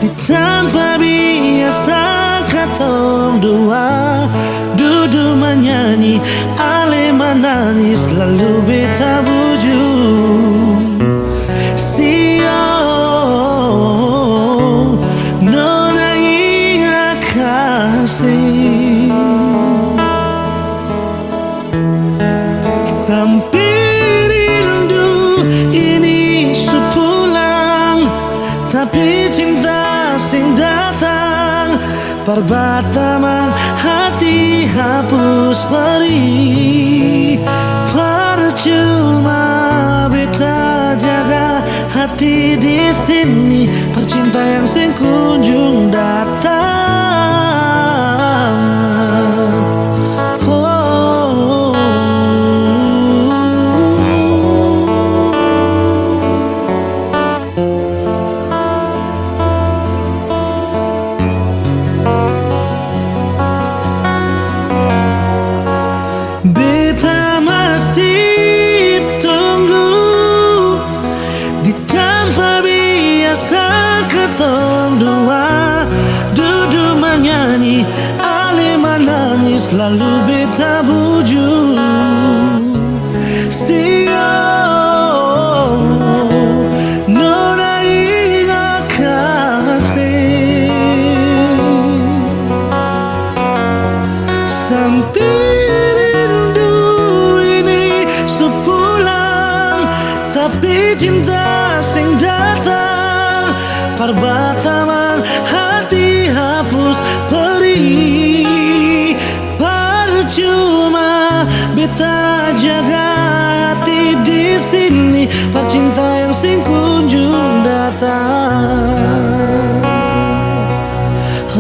S1: di tanpa biasa katong dua duduk menyanyi, ale menangis lalu beta bujuk. Sio nona ingat kasih. Sampai ini sepulang, tapi cinta sing datang perbata mang hati hapus perih. Percuma beta jaga hati di sini, percinta yang sing kunjung datang. Beta masih tunggu di tanpa biasa ketong dua duduk menyanyi, ale menangis lalu beta bujuk. Sio nona ingat kasih. Sampai tapi cinta sing datang perbata mang hati hapus perih. Percuma beta jaga hati di sini, percinta yang sing kunjung datang.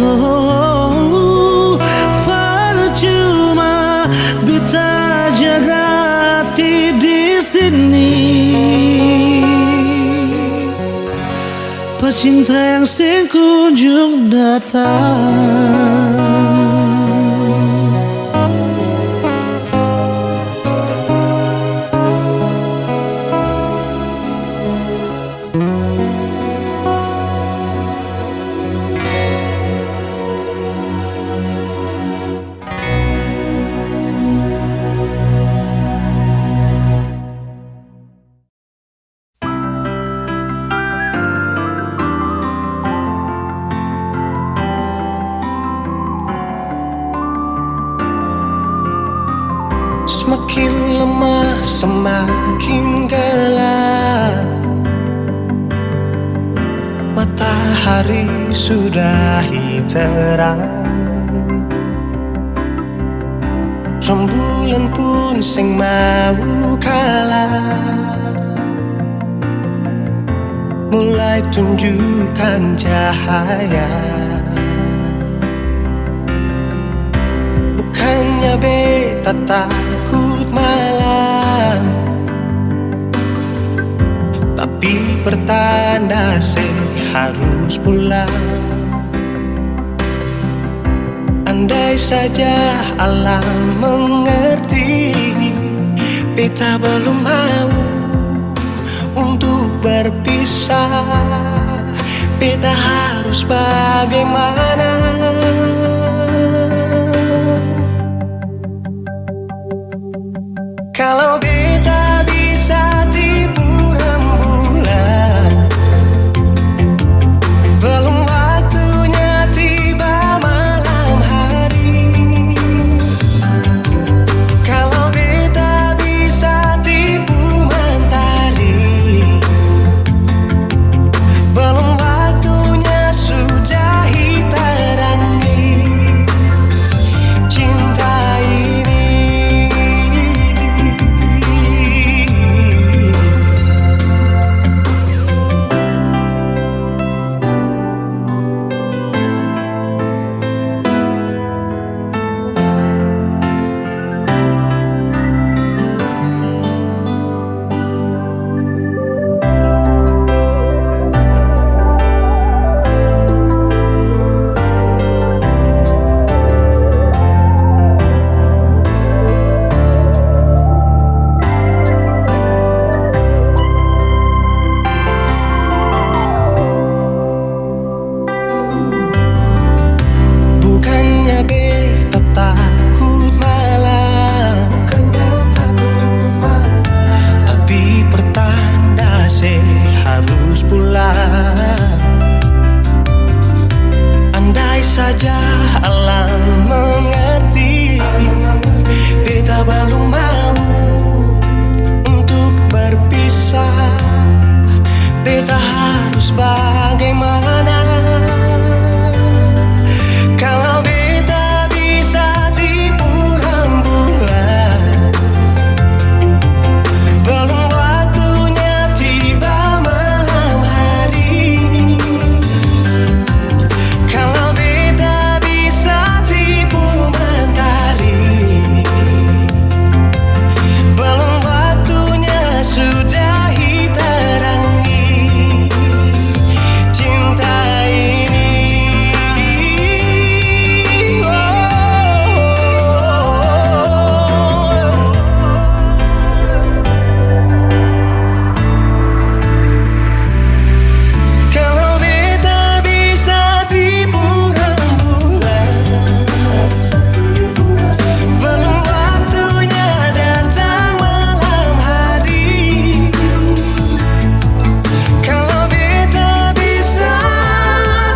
S1: Oh, percuma beta jaga hati di sini, percinta yang sing kunjung datang.
S3: Semakin lemah semakin gelap, matahari sudah terang, rembulan pun sing mau kalah, mulai tunjukkan cahaya. Bukannya beta takut malam, tapi pertanda harus pulang. Andai saja alam mengerti, beta belum mau untuk berpisah. beta harus bagaimana? Kalau beta bisa tipu rembulan, belum waktunya tiba malam hari. Kalau beta bisa tipu mentari, belum waktunya sudah hitarangi cinta ini. Bukannya beta takut malam, tapi pertanda harus pulang. Andai saja alam mengerti, beta belum mau untuk berpisah. Beta harus bagaimana? Kalau beta bisa tipu rembulan, belum waktunya tiba malam hari. Kalau beta bisa tipu mentari, belum waktunya sudah hitarangi cinta ini. Kalau beta bisa tipu rembulan, belum waktunya datang malam hari. Kalau beta bisa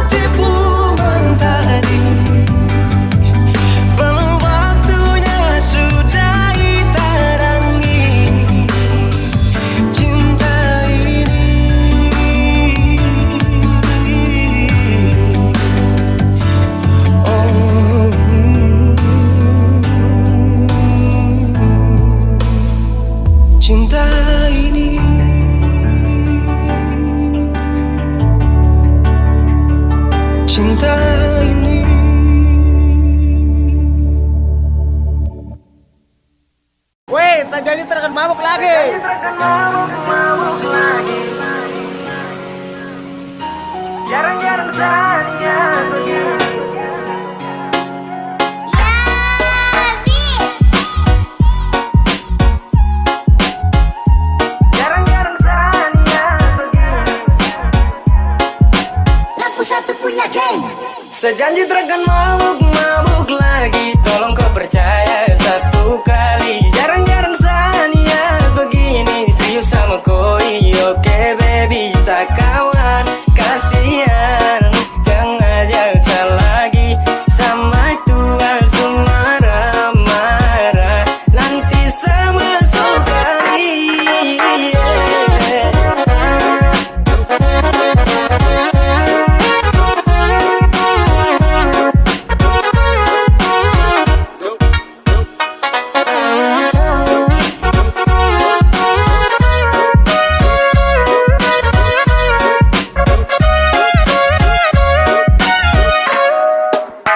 S3: tipu mentari, belum waktunya sudah hitarangi cinta ini. Oh, cinta ini, cinta ini.
S5: Weh, tak jadi terkan mabuk lagi.
S3: Jarang-jarang saja begini. Jarang-jarang saja begini.
S1: Lampu satu punya geng.
S3: Sejanji terkan mabuk lagi. Tolong kau percaya satu kali. Jarang-jarang saja begini. Serius sama koi, oke baby. Sakawan, kasihan. Jangan ajak lagi sama tua marah-marah. Nanti sama saudari.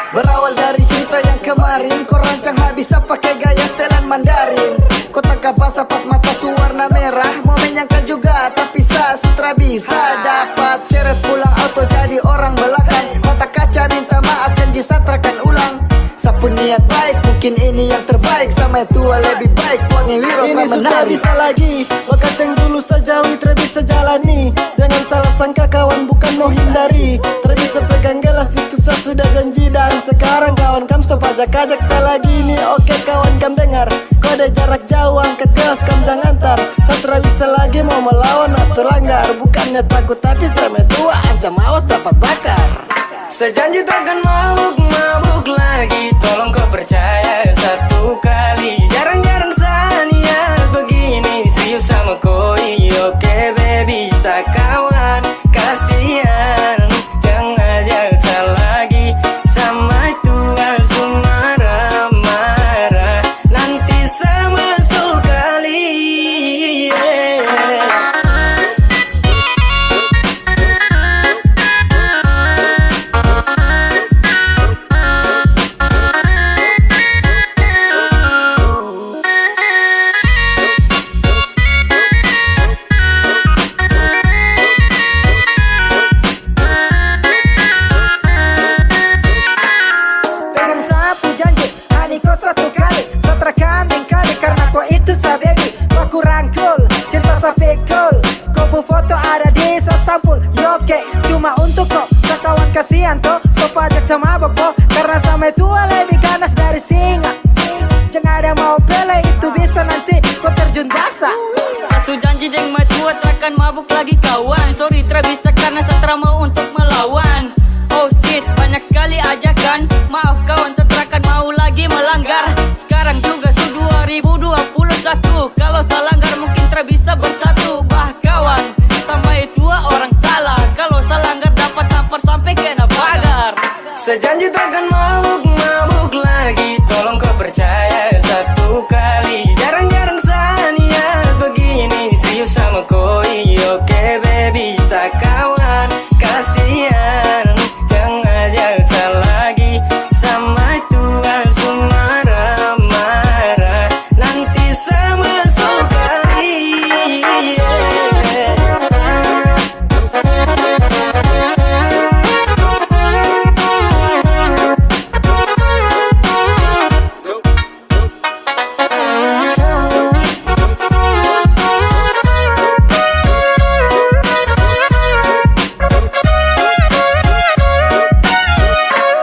S9: Berawal dari cerita yang kemarin, kau rancang habis pakai gaya setelan Mandarin. Kau tangkap basah pas mata suwarna merah. Mau menyangka juga tapi sutra bisa dapat seret pulang auto jadi orang belakang. Mata kaca minta maaf janji satrakan ulang. Sapu niat baik bikin ini yang terbaik. Sama tua lebih baik, wangi wiro
S3: Ini sudah
S9: menari.
S3: bisa lagi, lokat yang dulu sejauhi bisa jalani. Jangan salah sangka kawan, bukan mau hindari. Bisa pegang gelas itu saya sudah janji. Dan sekarang kawan kam stop ajak-ajak saya lagi nih. Oke kawan kam dengar, kode jarak jauh angkat gelas kam jangan tar. Saya bisa lagi mau melawan atau langgar. Bukannya takut tapi saya tua, ancam awas dapat bakar.
S5: Sejanji takkan mabuk lagi. Tolong kau percaya satu kali. Jarang-jarang saya niat begini. Serius sama koi, oke baby. Sakawan, kasihan. Jangan ajak saya lagi. Sama tua marah-marah. Nanti saya masuk kali.
S3: Pegang sapu janji, hani kau satu kali. Satrakan yang kali karena kau itu sa baby. Kau rangkul, cinta sa pikul. Kau foto ada di sa sampul. Yoke, cuma untuk kau. Sakawan kasihan toh, stop ajak sama boko. Karena sama tua lebih ganas dari singa. Jangan ada mau pele, itu bisa nanti kau terjun basah.
S6: Sasu janji deng matua takkan mabuk lagi kawan. Sorry bisa karena saya mau untuk melawan. Oh shit, banyak sekali ajakan. Maaf kawan, saya akan mau lagi melanggar. Sekarang juga sudah 2021. Kalau saya langgar mungkin bisa bersatu. Bah kawan, sampai tua orang salah. Kalau saya langgar dapat tampar sampai kena pagar.
S5: Sejanji takkan mabuk lagi. Tolong kau percaya satu kali. Jarang-jarang saya niat begini. Serius sama koi, oke baby. Sakawan, kasihan. Jangan ajak saya lagi. Sama tua marah-marah. Nanti saya masuk kali.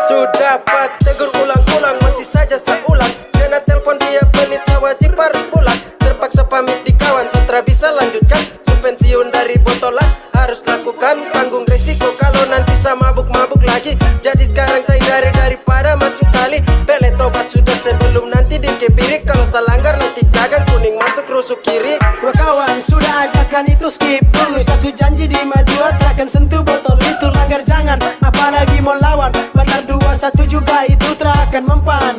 S3: Sudah dapat tegur ulang-ulang, masih saja saya ulang. Kena telepon dia pelit, saya wajib harus pulang. Terpaksa pamit di kawan, setelah bisa lanjutkan. Pensiun dari botolan harus lakukan. Tanggung resiko kalau nanti saya mabuk-mabuk lagi. Jadi sekarang saya daripada masuk kali. Pele tobat sudah sebelum nanti dikebiri. Kalau saya langgar nanti gagang kuning masuk rusuk kiri. Wah kawan sudah ajakan itu skip dulu. Saya janji di maju takkan sentuh botol itu. Langgar jangan apalagi mau lawan. Benar 2-1 juga itu terakan mempan.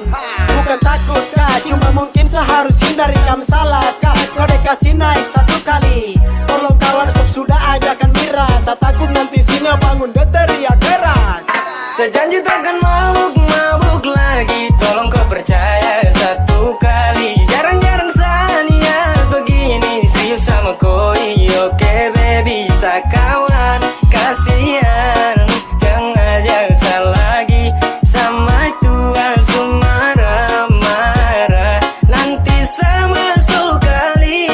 S3: Bukan takut kah, cuma mungkin saya harus hindari kam salah kah. Kode kasih naik satu kali. Tolong kawan stop sudah ajakan miras. Saya takut nanti singa bangun dia teriak keras.
S5: Sejanji takkan mabuk lagi. Tolong kau percaya satu kali. Jarang-jarang saya niat begini. Serius sama koi, oke baby. Sakawan, kasihan. Jangan ajak saya lagi. Sama tua marah-marah. Nanti saya masuk kali.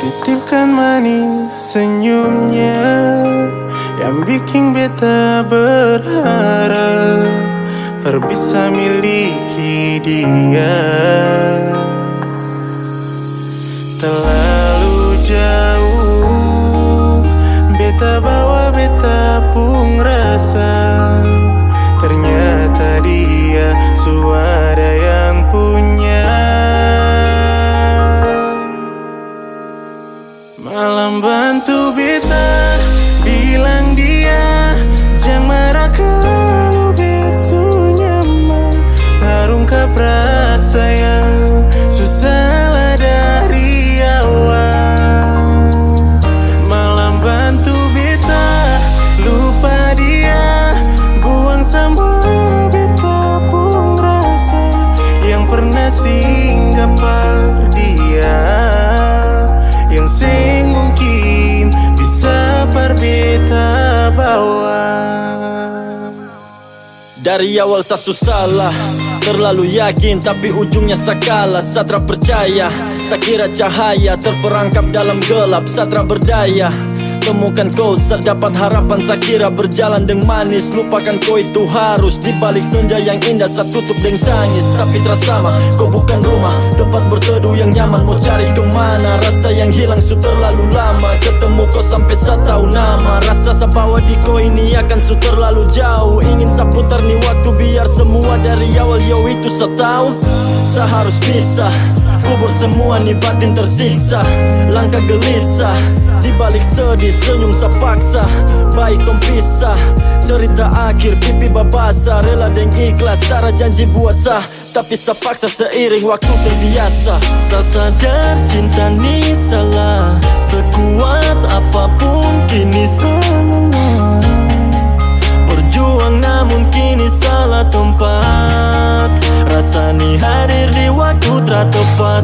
S8: Titipkan manis senyumnya yang bikin beta berharap bisa miliki dia. Terlalu jauh beta bawa beta pun rasa. Ternyata dia suara yang punya.
S3: singgah dia yang sing mungkin bisa berbeda bawa.
S10: Dari awal saya salah, terlalu yakin tapi ujungnya sakala. Satra percaya, saya kira cahaya terperangkap dalam gelap. Satra berdaya, temukan kau, terdapat harapan. Saya kira berjalan dengan manis, lupakan kau itu harus. Di balik senja yang indah saya tutup dengan tangis. Tapi terasama, kau bukan rumah, tempat berteduh yang nyaman. Mau cari kemana, rasa yang hilang sudah terlalu lama. Ketemu kau sampai saya tahu nama. Rasa saya bawa di kau ini akan sudah terlalu jauh. Ingin saya putar nih waktu biar semua dari awal. Yo itu saya tahu, saya harus bisa kubur semua nih batin tersiksa. Langkah gelisah, di balik sedih senyum saya paksa. Baik tom pisah, cerita akhir pipi babasa. Rela deng ikhlas, tara janji buat sah. Tapi saya paksa seiring waktu terbiasa. Saya sadar cinta ini salah, sekuat apapun kini salah. Berjuang namun kini salah tempat. Rasani hadir di waktu tepat.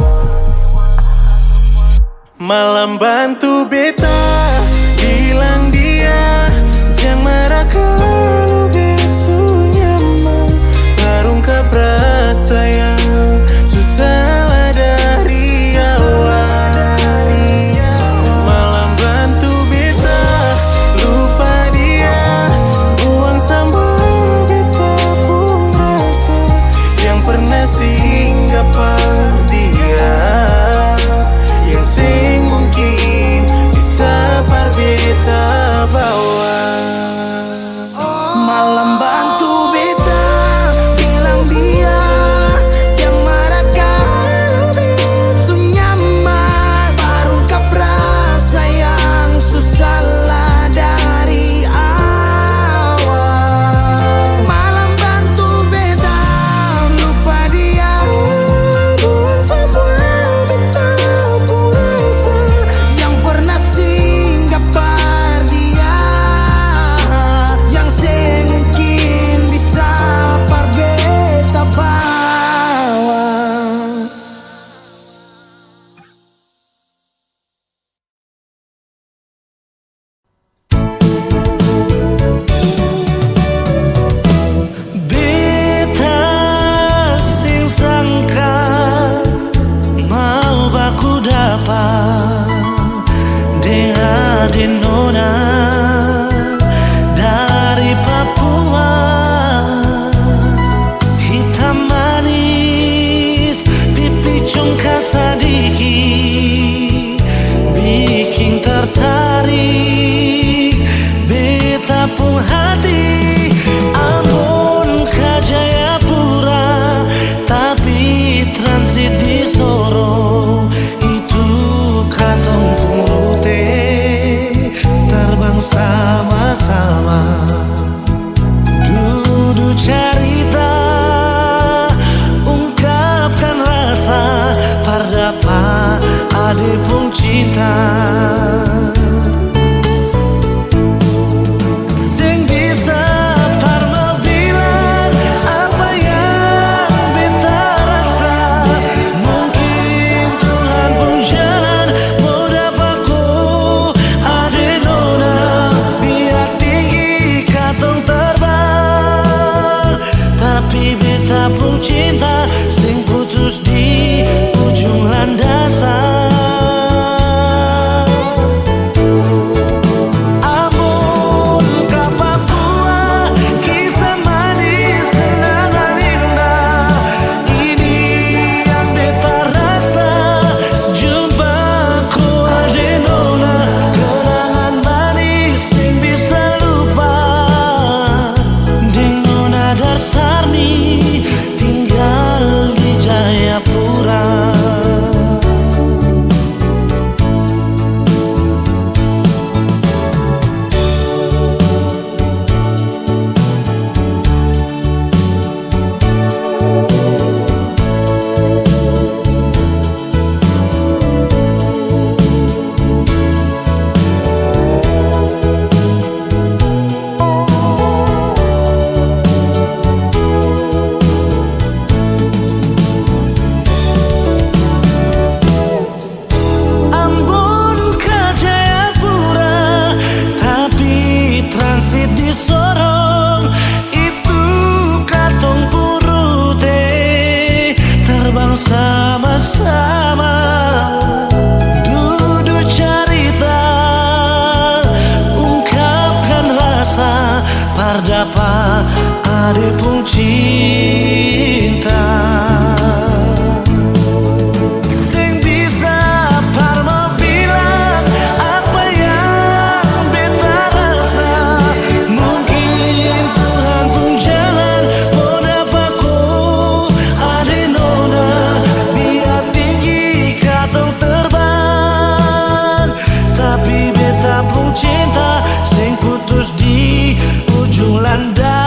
S3: Malam bantu beta bilang dia jangan marah kalau betul nyaman. Terungkap rasa yang susah lah dari awal. Malam bantu beta lupa dia, buang sama beta pun rasa yang pernah singgah dia. Yang sing mungkin bisa berbeda bawa.
S1: Malam bantu beta bilang dia yang marah kalau betul nyaman. Terungkap rasa yang susah lah dari awal. Malam bantu beta lupa dia, buang semua beta pun rasa yang pernah singgah dia. Yang sing mungkin bisa berbeda bawa.
S3: Beta sing sangka mau baku dapat dengan nona dari Papua. Hitam manis pipi congkak sadiki bikin tertarik beta pun hati. Ampun ke Jayapura tapi transit di Sorong. Itu katong pun rute terbang sama-sama. Duduk cerita, ungkapkan rasa pardapa ade pun cinta. Sing bisa parmal bilang apa yang beta rasa. Mungkin Tuhan pun jalan mau dapatku ade nona. Biar tinggi katong terbang, tapi beta pun cinta sing putus di ujung landasan. Ampun ke Papua, kisah manis kenangan indah. Ini yang beta rasa, jumpaku ade nona. Kenangan manis sing bisa lupa. Deng nona Darsarni tinggal ade pun cinta. Sing bisa parmo bilang apa yang beta rasa. Mungkin Tuhan pun jalan mau dapat ku ade nona. Biar tinggi katong terbang, tapi beta pun cinta sing putus di ujung landas.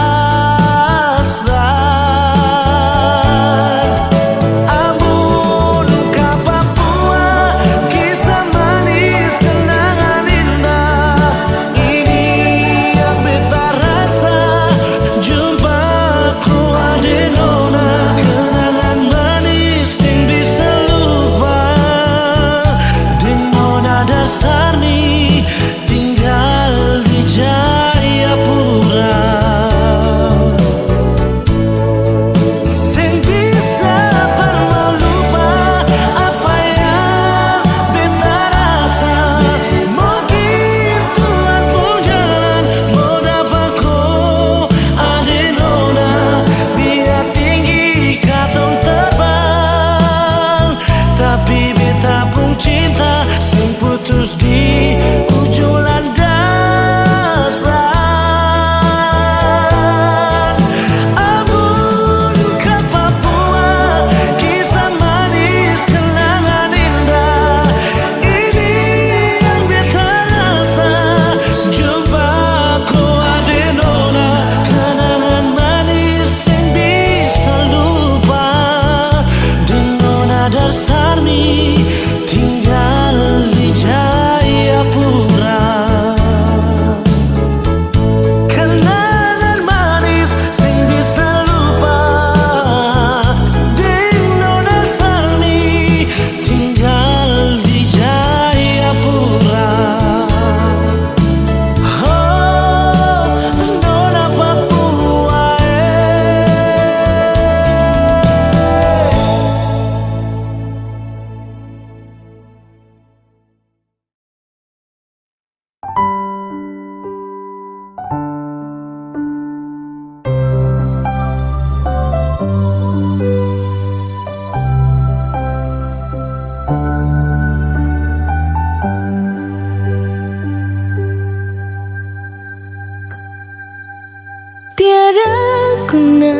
S4: Tiada guna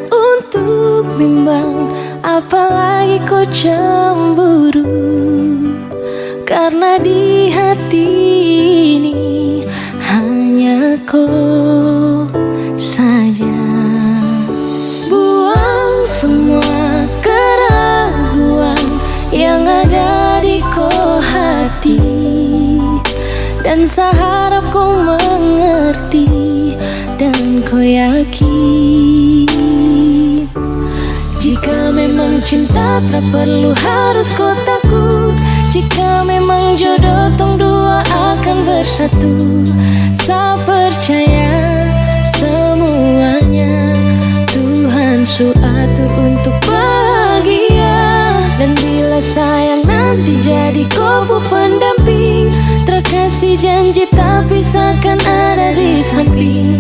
S4: untuk bimbang, apalagi kau cemburu. Karena di hati ini hanya kau saja. Buang semua keraguan yang ada di kau hati, dan seharap kau mengerti dan kau yakin. Jika memang cinta tak perlu harus kau takut. Jika memang jodoh tong dua akan bersatu. Saya percaya semuanya Tuhan su atur untuk bahagia. Dan bila sayang nanti jadi kau pendamping, terkasih janji tak pisahkan ada di samping.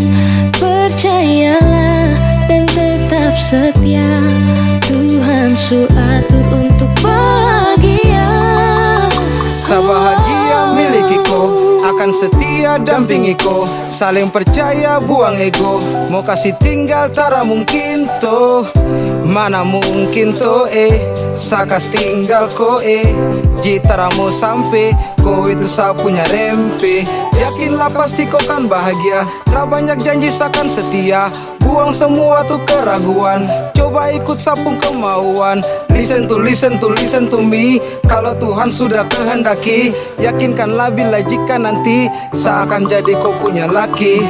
S4: Percayalah dan tetap setia, Tuhan su atur untuk bahagia.
S11: Sabahagia milikiku, akan setia dampingiku. Saling percaya buang ego, mau kasih tinggal tara mungkin toh. Mana mungkin toh sakas tinggal ko jitara mau sampai ko itu sa punya rempe. Yakinlah pasti kau kan bahagia, tak banyak janji sakan setia. Buang semua tuh keraguan, coba ikut sapung kemauan. Listen to me. Kalau Tuhan sudah kehendaki, yakinkanlah bila jika nanti seakan jadi kau punya laki.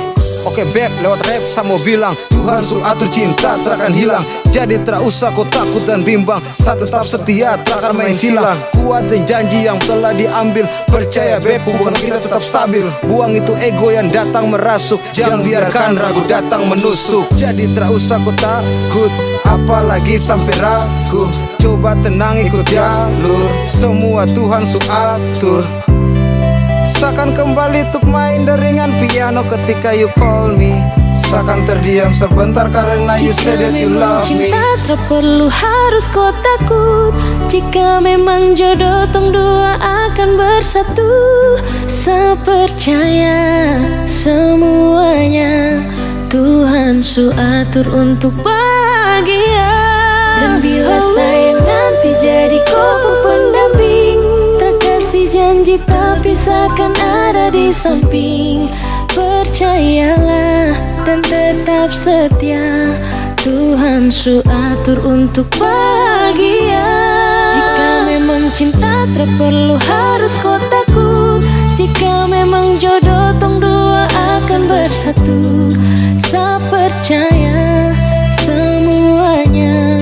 S11: Oke beb, lewat rap saya mau bilang Tuhan su atur cinta terakan hilang. Jadi tak usah kau takut dan bimbang, saya tetap setia terakan main silang. Kuatin janji yang telah diambil, percaya beb hubungan kita tetap stabil. Buang itu ego yang datang merasuk, jangan biarkan ragu datang menusuk. Jadi tak usah kau takut, apalagi sampai ragu. Coba tenang ikut jalur, semua Tuhan su atur. Seakan kembali untuk main deringan piano ketika you call me. Seakan terdiam sebentar karena you said that you love me.
S4: Cinta tak perlu harus kau takut. Jika memang jodoh tong dua akan bersatu. Sepercaya semuanya Tuhan su atur untuk bahagia. Dan bila saya nanti jadi kau pendamping, tak kasih janji tapi seakan ada di samping. Percayalah dan tetap setia, Tuhan su atur untuk bahagia. Jika memang cinta tak perlu harus kau takut. Jika memang jodoh tong dua akan bersatu. Saya percaya semuanya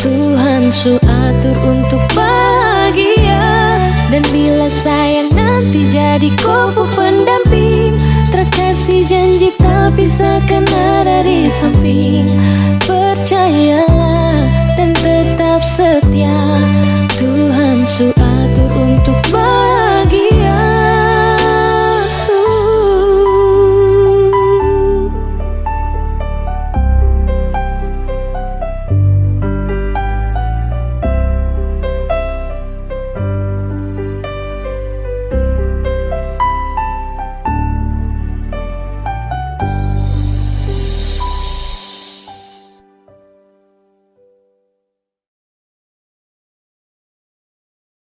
S4: Tuhan su atur untuk bahagia. Dan bila saya nanti jadi kau pendamping, terkasih janji tapi seakan ada di samping.